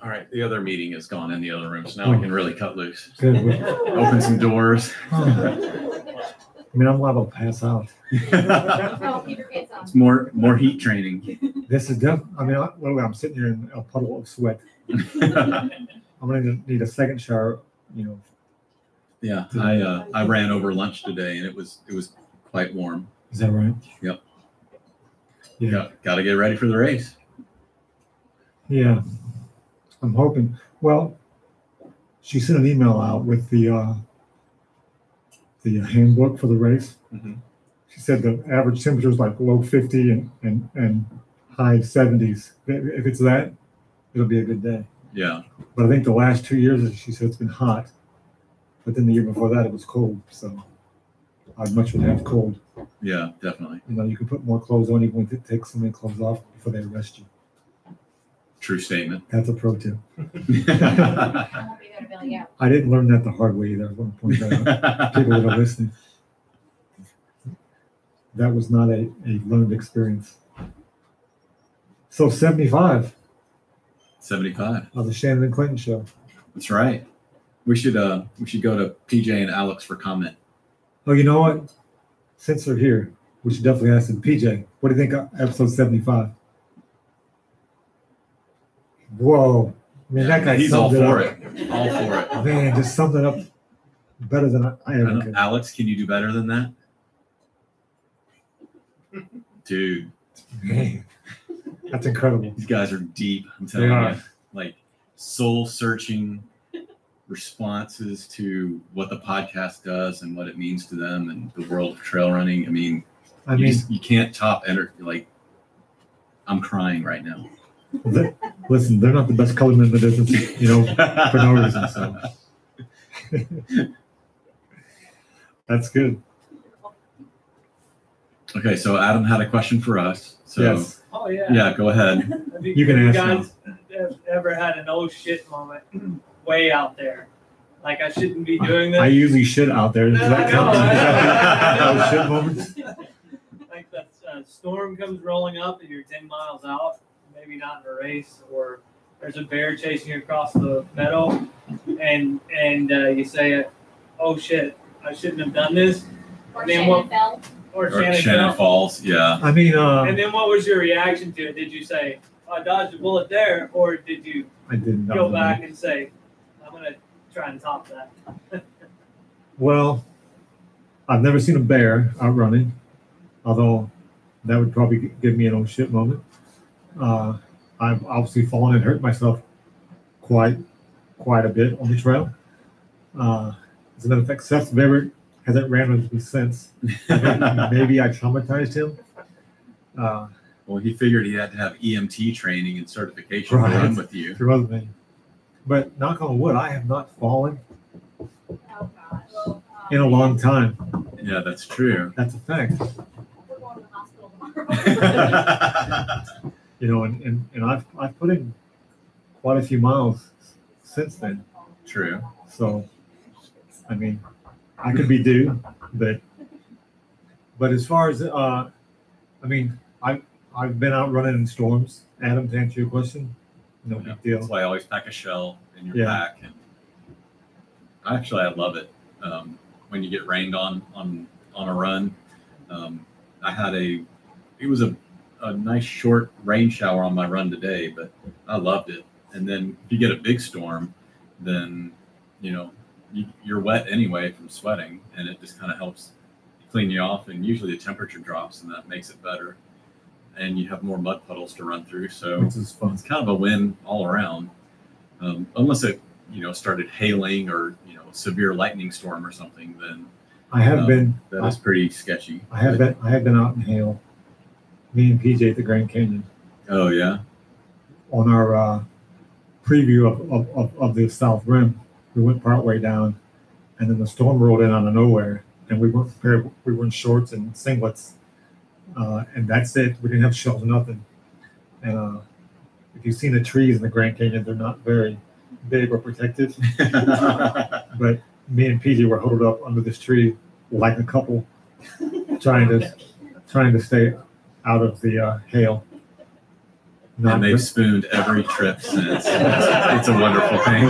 All right. The other meeting is gone in the other room, so now we can really cut loose. good. Open some doors. I mean, I'm liable to pass out. Oh, keep your pants on. It's more heat training. This is I mean, literally, I'm sitting here in a puddle of sweat. I'm gonna need a second shower. Yeah, I ran over lunch today, and it was quite warm. Is that right? Yep. Yeah. Got to get ready for the race. Yeah. I'm hoping. Well, she sent an email out with the handbook for the race. Mhm. She said the average temperature is like low 50 and high 70s. If it's that, it'll be a good day. Yeah. But I think the last 2 years, she said it's been hot. But then the year before that, it was cold. So I'd much rather have cold. Yeah, definitely. You can put more clothes on even if it takes so many clothes off before they arrest you. True statement. That's a pro tip. I won't be there to bail you out. I didn't learn that the hard way either. I want to point that out. People that are listening. That was not a learned experience. So 75 75. of the Shannon and Clinton show. That's right. We should go to PJ and Alex for comment. Oh, you know what? Since they're here, we should definitely ask them. PJ, what do you think of episode 75? Whoa. I mean, that guy He's all summed for up. it. All for it. Man, just summed it up better than I ever could. Alex, can you do better than that? Dude, Man, that's incredible. these guys are deep. I'm telling They are. you. Like soul-searching responses to what the podcast does and what it means to them and the world of trail running. I mean, you can't top like I'm crying right now. Listen, they're not the best colormen in the business, for no reason. So that's good. Okay, so Adam had a question for us. So Yes. Oh, yeah. yeah, go ahead. Have You can ask guys have ever had an oh shit moment way out there? Like, I shouldn't be doing this. I usually shit out there. Does that count? No, Is I that know. those shit moments? Like the storm comes rolling up and you're 10 miles out, maybe not in a race, or there's a bear chasing you across the meadow, and you say, oh shit, I shouldn't have done this. Or And then Shannon fell. Or Or Shannon Shannon fell. Falls, yeah. I mean, And then what was your reaction to it? Did you say, I dodged a bullet there, or did you I didn't know. go back and say, I'm going to try and top that? Well, I've never seen a bear out running, although that would probably give me an oh shit moment. I've obviously fallen and hurt myself quite quite a bit on the trail. As a matter of fact, Seth Everett hasn't ran with me since. Maybe I traumatized him. Well, he figured he had to have EMT training and certification Right. to run with you. Through other things. But knock on wood, I have not fallen Oh, gosh. in a long time. Yeah, that's true. That's a fact. We're going to the hospital tomorrow. You know, and I've put in quite a few miles since then. True. So, I mean, I could be due, but as far as I mean, I've been out running in storms. Adam, to answer your question, no Yeah, big deal. That's why I always pack a shell in your Yeah. pack. And actually, I love it when you get rained on a run. I had it was a nice short rain shower on my run today, but I loved it. And then if you get a big storm, then you're wet anyway from sweating, and it just kind of helps clean you off. And usually the temperature drops, and that makes it better. And you have more mud puddles to run through, so Which is fun. it's kind of a win all around. Unless it started hailing or severe lightning storm or something, then I have been. that is pretty sketchy. I have been out in hail. Me and PJ at the Grand Canyon Oh yeah. on our preview of the South Rim. We went partway down, and then the storm rolled in out of nowhere, and we weren't prepared. We were in shorts and singlets, and that's it. We didn't have shells or nothing. And if you've seen the trees in the Grand Canyon, they're not very big or protected. But me and PJ were holed up under this tree like a couple, trying to stay out of the hail. And they've spooned every trip since. It's a wonderful thing.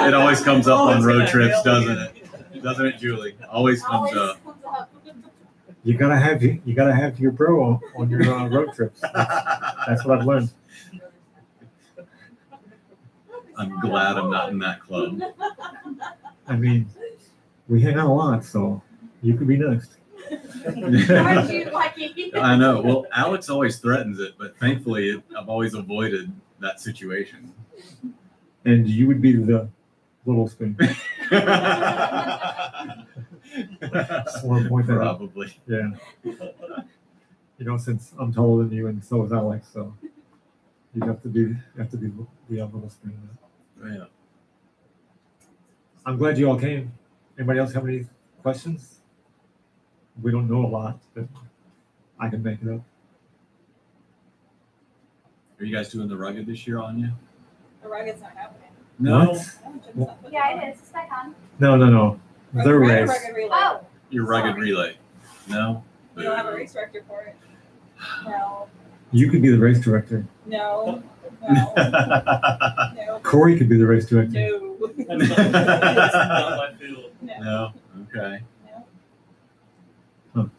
It always comes up on road trips, doesn't it? Doesn't it, Julie? Always comes up. You gotta have your bro on your road trips. That's what I've learned. I'm glad I'm not in that club. I mean, we hang out a lot, so you could be next. Aren't you lucky? I know. Well, Alex always threatens it, but thankfully I've always avoided that situation. And you would be the little spoon. Just want to point that out. Probably. Yeah. Since I'm taller than you, and so is Alex, so you have to be the little spoon. Yeah. I'm glad you all came. Anybody else have any questions? We don't know a lot, but I can make it up. Are you guys doing the rugged this year, Anya? The rugged's not happening. No. What? Yeah, it is. It's back on. No. Their race. Rugged relay. Oh, Your rugged relay. No. We don't have a race director for it. No. You could be the race director. No. No. No. Corey could be the race director. No. That's not my field. No. No. Okay. No.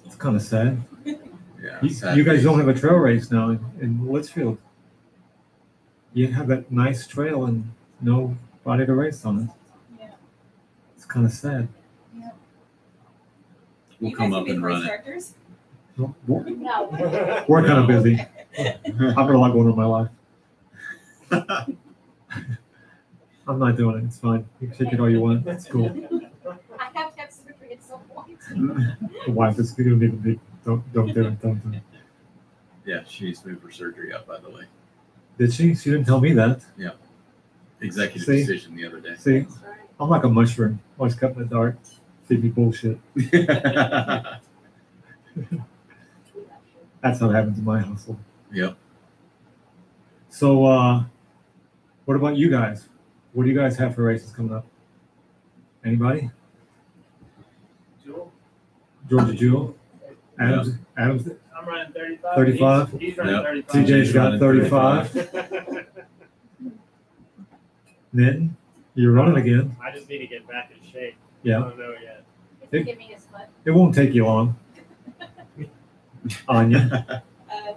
It's kind of sad. Yeah. You guys don't have a trail race now in Litchfield. You have that nice trail and nobody to race on it. Yeah. It's kind of sad. Yeah. We'll You come guys up can be and the race run it. directors? We're no. kind of busy. I've got a lot going on in my life. I'm not doing it. It's fine. You can take it all you want. It's cool. I have to have surgery at some point. The wife is going to be. Don't do it. Don't do it. Yeah, she needs to move her surgery up, by the way. Did she? She didn't tell me that. Executive See? decision the other day. See, I'm like a mushroom. Always cut in the dark. Feed me bullshit. That's how it happens in my household. Yep. So, what about you guys? What do you guys have for races coming up? Anybody? Jewel? Georgia Jewel? Adams? I'm running 35. 35? He's running Yep. 35. TJ's got running 35. Nitin, you're running again. I just need to get back in shape. I Yeah. don't know yet. It's giving his foot. It won't take you long. Anya.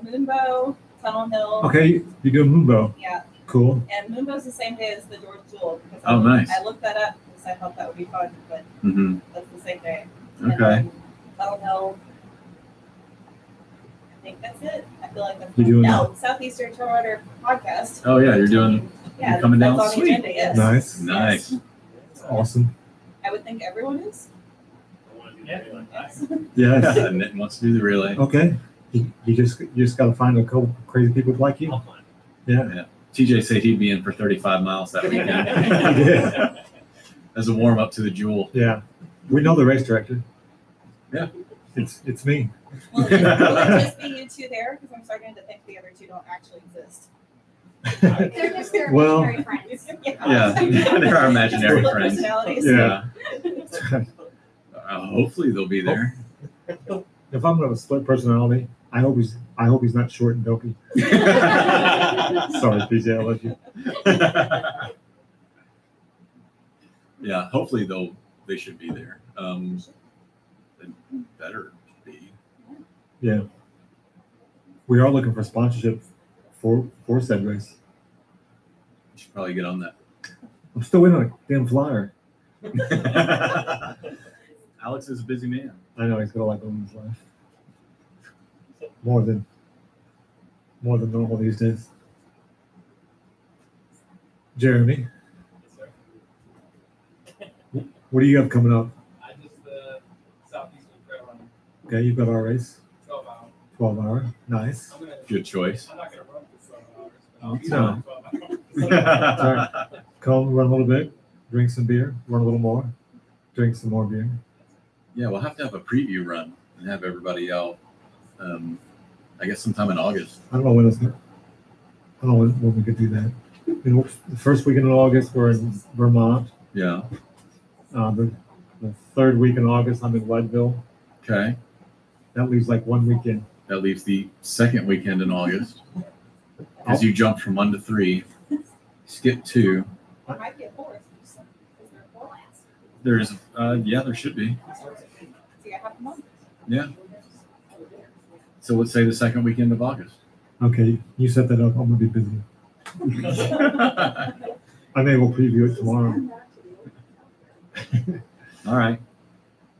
Moonbow, Tunnel Hill. Okay, you're doing Moonbow. Yeah. Cool. And Moonbow's the same day as the George Jewel. Because Oh, nice. I looked that up because I thought that would be fun, but Mm-hmm. that's the same day. And Okay. then Tunnel Hill. I think that's it. I I feel like You doing no Southeastern Trail Rider podcast. Oh yeah, you're coming down? That's on the Sweet. agenda, yes. Nice. Nice. Awesome. I would think everyone is. Yeah. Yes. Yes. Yeah, Nick wants to do the relay. Okay. You just got to find a couple crazy people like you. I'll find Yeah. TJ said he'd be in for 35 miles that weekend. Yeah. As a warm up to the Jewel. Yeah. We know the race director. Yeah. It's me. Will it just be you two there? Because I'm starting to think the other two don't actually exist. They're just their Well- imaginary friends. Yeah, they're our imaginary Split friends. personalities. Yeah. Hopefully they'll be there. If I'm gonna split personality, I hope he's not short and dopey. Sorry, PJ, I love you. Yeah, hopefully they should be there. They better be. Yeah. We are looking for sponsorship for said race. You should probably get on I'm still waiting on a damn flyer. that. Alex is a busy man. I know he's got a lot going on in his life. More than normal these days. Jeremy, what do you have coming up? I just Southeastern Trail Runner, Okay, you've got our race, 12 hours. 12 hour. Nice. I'm gonna. Good choice. I'm not gonna run for 12 hours. But I'll be No. on 12 hours. Come run a little bit, drink some beer, run a little more, drink some more beer. Yeah, we'll have to have a preview run and have everybody out. I guess sometime in August. I don't know when we could do that. The first weekend in August, we're in Vermont. Yeah. The third week in August, I'm in Leadville. Okay. That leaves like one weekend. That leaves the second weekend in August. As you jump from 1 to 3, skip 2. There might be a fourth. Is there a fourth? There's, there should be. So you have a month. Yeah. So let's say the second weekend of August. Okay, you set that up. I'm gonna be busy. I may will preview it tomorrow. All right.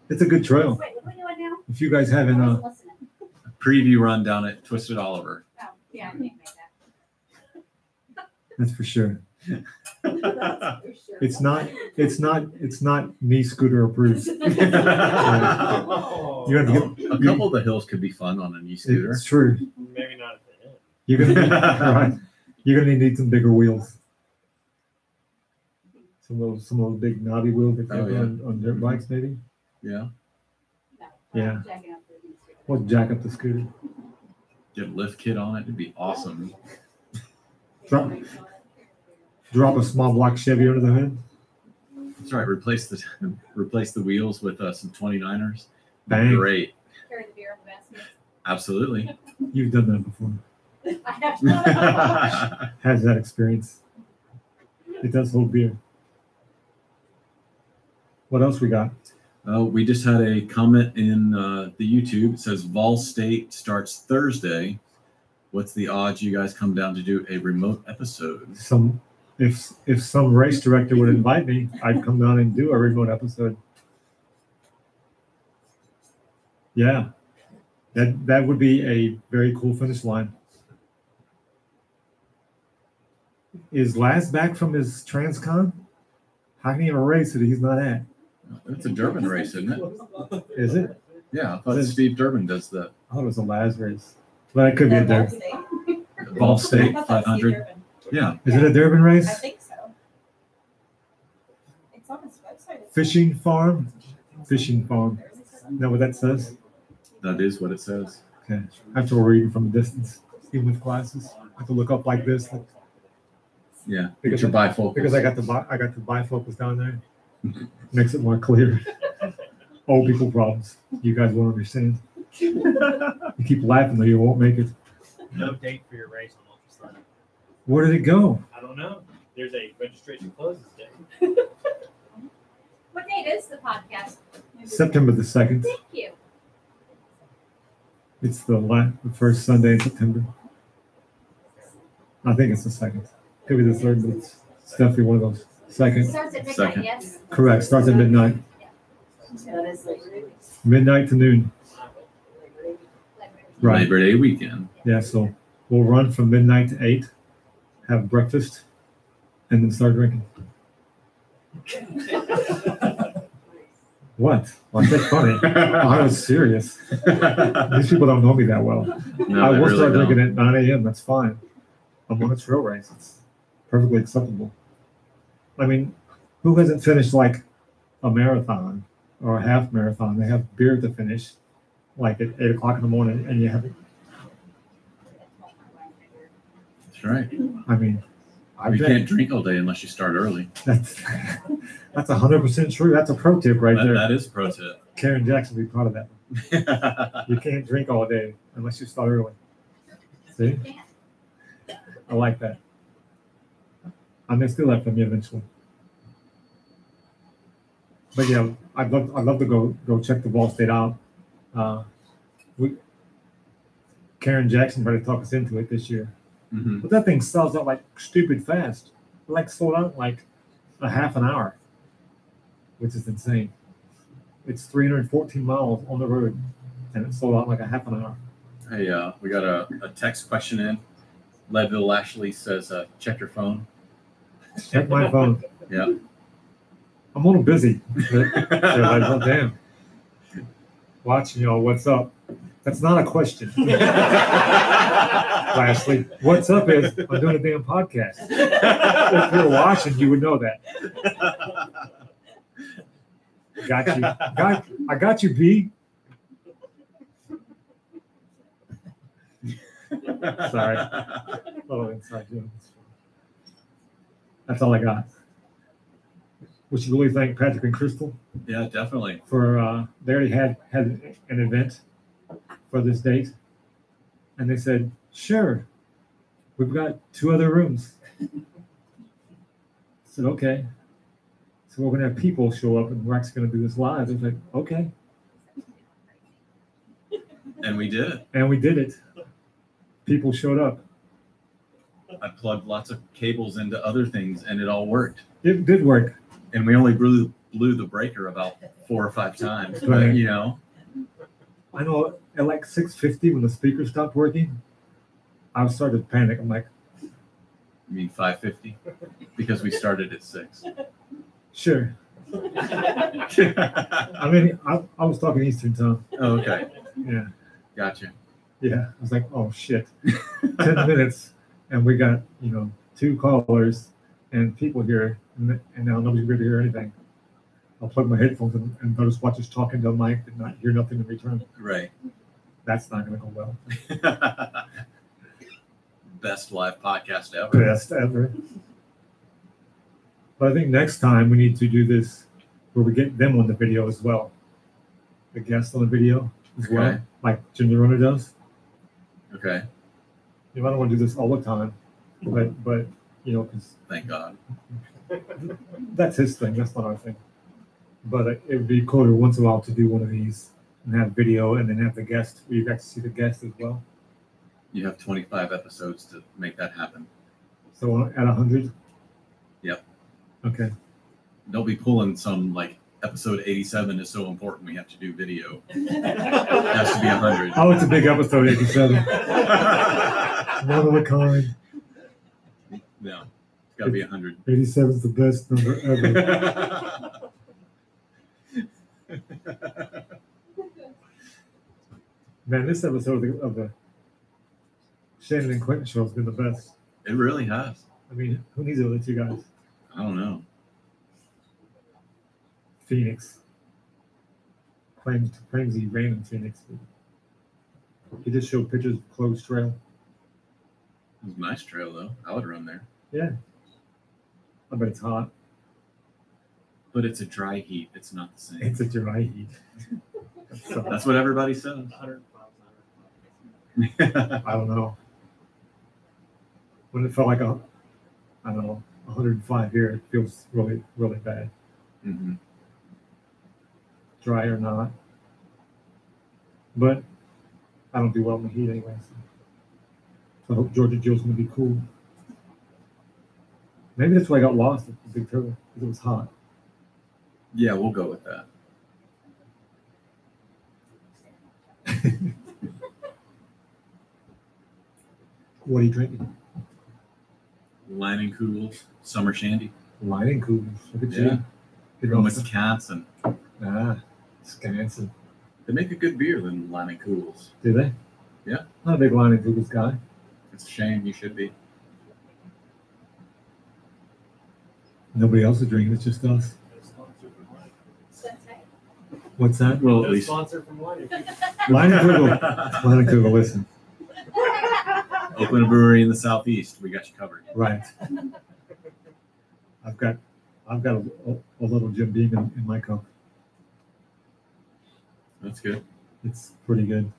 It's a good trail. Wait, what are we doing now? If you guys haven't, I wasn't listening. Preview run down at Twisted Oliver. Oh, yeah, I can't make that. that's for sure. That's for sure. It's not me scooter approved. Oh, You have to get. A couple of the hills could be fun on an e-scooter. It's true. maybe not at the end. You're gonna need, right. You're gonna need some bigger wheels. Some of those big knobby wheels that they Oh, have yeah. on dirt bikes, maybe. Yeah. No, Yeah. jacking up the beast. Or jack up the scooter. Get a lift kit on it. It'd be awesome. Drop a small block Chevy under the hood. That's right. Replace the wheels with some 29ers. Bang. Great. Carry the beer in the basket. Absolutely. You've done that before. I have to. Has that experience. It does hold beer. What else we got? We just had a comment in the YouTube. It says Vol State starts Thursday. What's the odds you guys come down to do a remote episode? If some race director would invite me, I'd come down and do a remote episode. Yeah. That would be a very cool finish line. Is Laz back from his Transcon? How can he have a race that he's not at? It's a Durban race, isn't it? Is it? Yeah, I thought Steve Durbin does the I thought it was a Laz race. But it could be a Ball Durban. State. Vol State I thought that was Steve 500. Durbin. Yeah. Is it a Durban I race? think so. It's on his website. Fishing farm? Fishing farm. Is that what that says? That is what it says. Okay. I have to read from a distance, even with glasses. I have to look up like this Yeah. Because- Get your bifocals. because I got the bifocals down there. Makes it more clear. Old people problems. You guys won't understand. You keep laughing though, you won't make it. No date for your race on Ultra Sled. Where did it go? I don't know. There's a registration closes day. What date is the podcast? September the 2nd. Thank you. It's the first Sunday in September. I think it's the 2nd. Could be the 3rd, but it's definitely one of those. It 2nd. starts at midnight, Second. yes? Correct. Starts at midnight. That is like. Midnight to noon. Right. Labor Day weekend. Yeah, so we'll run from midnight to 8, have breakfast, and then start drinking. What? Well, that's funny. I was serious. These people don't know me that well. No, I they will really start don't. drinking at 9 a.m. That's fine. I'm on a trail race. It's perfectly acceptable. I mean, who hasn't finished like a marathon or a half marathon? They have beer to finish, like at 8 o'clock in the morning, and you have it. That's right. I mean, You can't drink all day unless you start early. That's 100% true. That's a pro tip right there. That is a pro tip. Karen Jackson will be proud of that. You can't drink all day unless you start early. See? I like that. I may steal that from you eventually. But yeah, I'd love to go check the Ball State out. Karen Jackson tried to talk us into it this year. Mm-hmm. But that thing sells out like stupid fast. Like sold out in like a half an hour, which is insane. It's 314 miles on the road, and it sold out in like a half an hour. Hey, we got a text question in. Leadville Lashley says, check your phone. Check my phone. Yeah. I'm a little busy. They're like, oh, damn. Watching y'all, what's up? That's not a question. Lastly, what's up is I'm doing a damn podcast. If you're watching, you would know that. Got you. I got you, B. Sorry. Little inside joke. That's all I got. We should really thank Patrick and Crystal. Yeah, definitely. For they already had an event for this date, and they said, "Sure, we've got 2 other rooms." I said, "Okay." So we're gonna have people show up, and we're actually gonna do this live. I was like, "Okay," And we did it. and we did it. People showed up. I plugged lots of cables into other things, and it all worked. It did work. And we only blew the breaker about 4 or 5 times. But, Right. you know. I know at like 6:50 when the speaker stopped working, I was starting to panic. I'm like, You mean 5:50? Because we started at 6. "Sure." I mean, I was talking Eastern time. Oh, okay. Yeah. Gotcha. Yeah, I was like, oh shit, 10 minutes, and we got 2 callers and people here, and now nobody's going to hear anything. I'll plug my headphones and they'll just watch us talk into a mic and not hear nothing in return. Right. That's not going to go well. Best live podcast ever. Best ever. But I think next time we need to do this where we get them on the video as well. The guests on the video as well, Okay. like Jimmy Runner does. Okay. I don't want to do this all the time, but because Thank God. that's his thing. That's not our thing. But it would be cool once in a while to do one of these and have video and then have the guest where you got to see the guest as well. You have 25 episodes to make that happen. So at 100? Yep. Okay. Don't be pulling some like episode 87 is so important we have to do video. It has to be 100. Oh, it's a big episode, 87. One of a kind. No, it's got to be 100. 87 is the best number ever. Man, this episode of the Shannon and Quentin show has been the best. It really has. I mean, who needs the other 2 guys? I don't know. Phoenix. Claims he ran in Phoenix. He just showed pictures of closed trail. It was a nice trail though. I would run there. Yeah. I bet it's hot. But it's a dry heat. It's not the same. It's a dry heat. So, That's what everybody says. 105. I don't know. When it felt like 105 here, it feels really, really bad. Mm-hmm. Dry or not. But I don't do well in the heat anyway. So I hope Georgia Joe's going to be cool. Maybe that's why I got lost at the Big Turtle, because it was hot. Yeah, we'll go with that. What are you drinking? Leinenkugels, summer shandy. Leinenkugels. Look at Yeah. you. Good From old- Wisconsin. Wisconsin. They make a good beer than Leinenkugels. Do they? Yeah. Not a big Leinenkugels guy. It's a shame. You should be. Nobody else is drinking. It's just us. What's that? Well, at No least. sponsor from Lion. Leinenkugel. Leinenkugel, listen. Open a brewery in the southeast. We got you covered. Right. I've got a little Jim Beam in my cup. That's good. It's pretty good.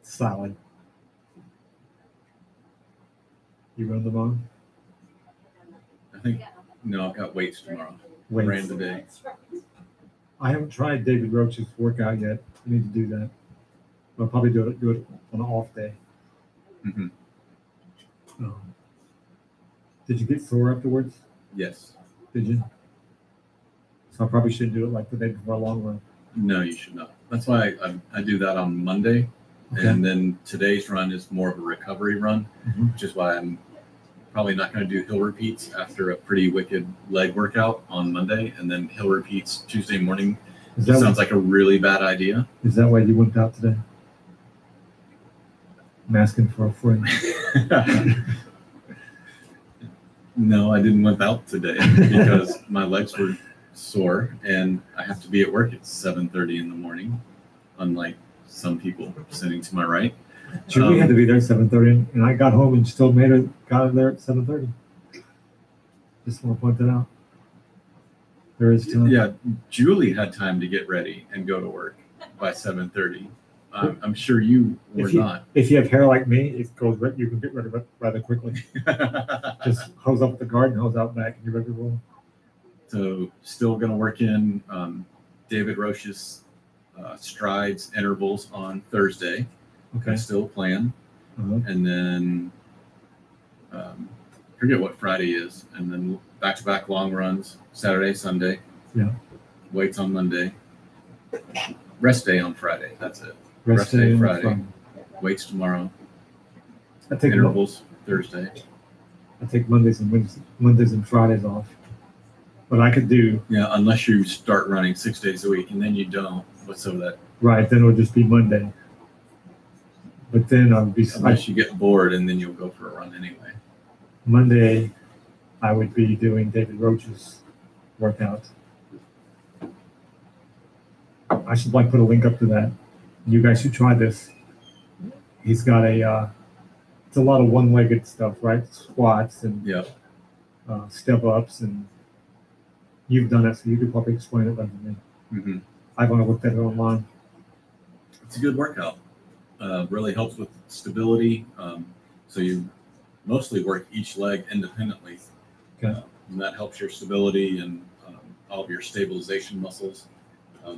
Solid. You run them on? I think. No, I've got weights tomorrow. Weights. Ran today. I haven't tried David Roach's workout yet. I need to do that. I'll probably do it on an off day. Hmm. Did you get sore afterwards? Yes. Did you? So I probably shouldn't do it like the day before a long run. No, you should not. That's why I do that on Monday. Okay. And then today's run is more of a recovery run, Mhm. which is why I'm probably not going to do hill repeats after a pretty wicked leg workout on Monday. And then hill repeats Tuesday morning. Is That that, sounds like a really bad idea. is that why you went out today? I'm asking for a friend. No, I didn't went out today because my legs were sore and I have to be at work at 7:30 in the morning, unlike some people sitting to my right. Julie had to be there at 7:30, and I got home and still got her there at 7:30. Just want to point that out. There is time. Yeah, Julie had time to get ready and go to work by 7:30. I'm sure you were not. If you have hair like me, you can get rid of it rather quickly. Just hose up at the garden, hose out back, and you're ready to roll. So still going to work in David Roche's strides intervals on Thursday. Okay. That's still a plan. Uh-huh. And then forget what Friday is. And then back-to-back long runs, Saturday, Sunday. Yeah. Weights on Monday. Rest day on Friday. That's it. Rest day day Friday. Weights tomorrow. I take Intervals Thursday. Mondays and Fridays off. But I could do Yeah, unless you start running 6 days a week and then you don't. What's up with that? right. Then it'll just be Monday. But then I'll be Unless you get bored and then you'll go for a run anyway. Monday. I would be doing David Roach's workout. I should put a link up to that. You guys should try this. He's got it's a lot of one-legged stuff, right? Squats and Yeah. step ups, and you've done it, so you could probably explain it better than me. Mm-hmm. I've only looked at it online. It's a good workout. Really helps with stability. So you mostly work each leg independently. Okay. And that helps your stability and all of your stabilization muscles,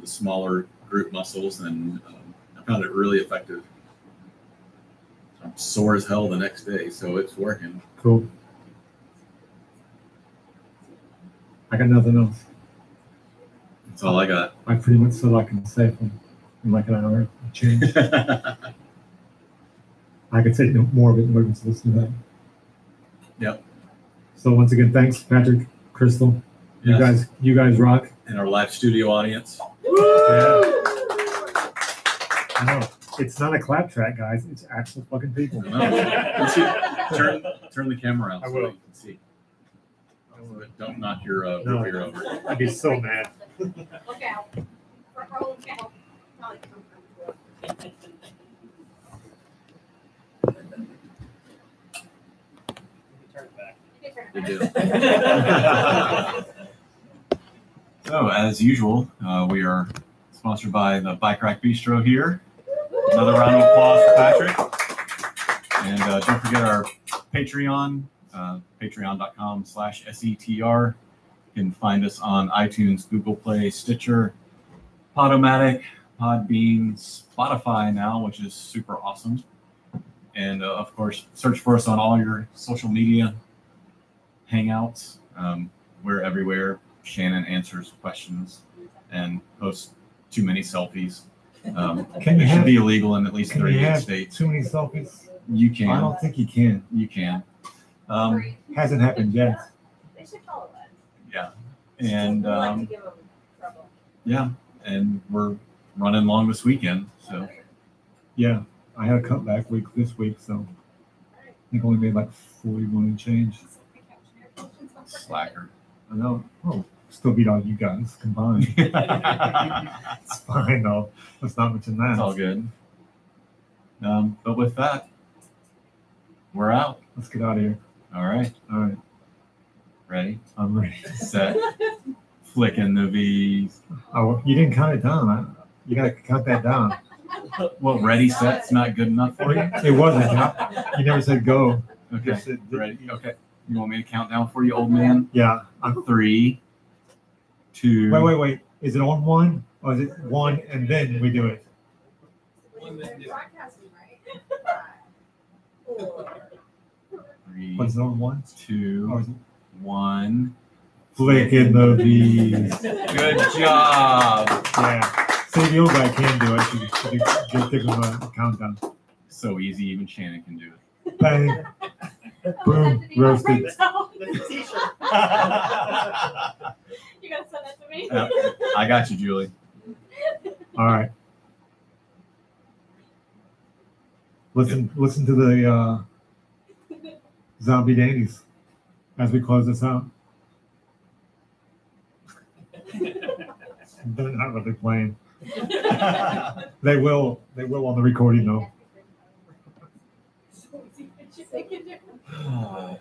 the smaller group muscles, and I found it really effective. I'm sore as hell the next day, so it's working. Cool. I got nothing else. That's all I got. I pretty much said I can say in like an hour and change. I could say no more of it, but just listen to that. Yep. So once again, thanks, Patrick, Crystal. Yes. You guys rock. And our live studio audience. Yeah. I know. It's not a clap track, guys. It's actual fucking people. Let's see. Turn the camera out I so will. you can see. Don't knock your No. beer over. I'd be so mad. Look out. Look out. Turn it back. Good deal. So, as usual, we are sponsored by the Bike Rack Bistro here. Another round of applause for Patrick. And don't forget our Patreon, patreon.com/SETR. You can find us on iTunes, Google Play, Stitcher, Podomatic, Podbean, Spotify now, which is super awesome. And of course, search for us on all your social media hangouts. We're everywhere. Shannon answers questions and posts too many selfies. Can you It should have be illegal in at least can you 38 have states. too many selfies? You I can. don't think you can. You can. Hasn't happened yet. They should follow us. Yeah. And We like to give them trouble. yeah, and we're running long this weekend, so Yeah, I had a cutback week this week, so I think I only made like 41 and change. slacker. I know. Oh, still beat all you guys combined. It's fine though. That's not much in that. It's all good. But with that, we're out. Let's get out of here. All right. All right, Ready, I'm ready. set, flicking the V's. Oh, you didn't count it down. You gotta count that down. Well, ready, set's not good enough for you? It wasn't. You never said go. Okay. Just said- Ready? Okay. You want me to count down for you, old man? Yeah. 3, 2. Wait. Is it on one or is it one and then we do it? Broadcasting, right? 5, 4. 3, Was it on one? 2, Or is it 1. flicking the V's? Good job. Yeah. See, the old guy can do it. You can give him a countdown. So easy, even Shannon can do it. Bang. Boom. Roasted. You gotta send that to me. Yep. I got you, Julie. All right. Listen to the zombie dandies as we close this out. They're not really playing. They will on the recording though. They can do.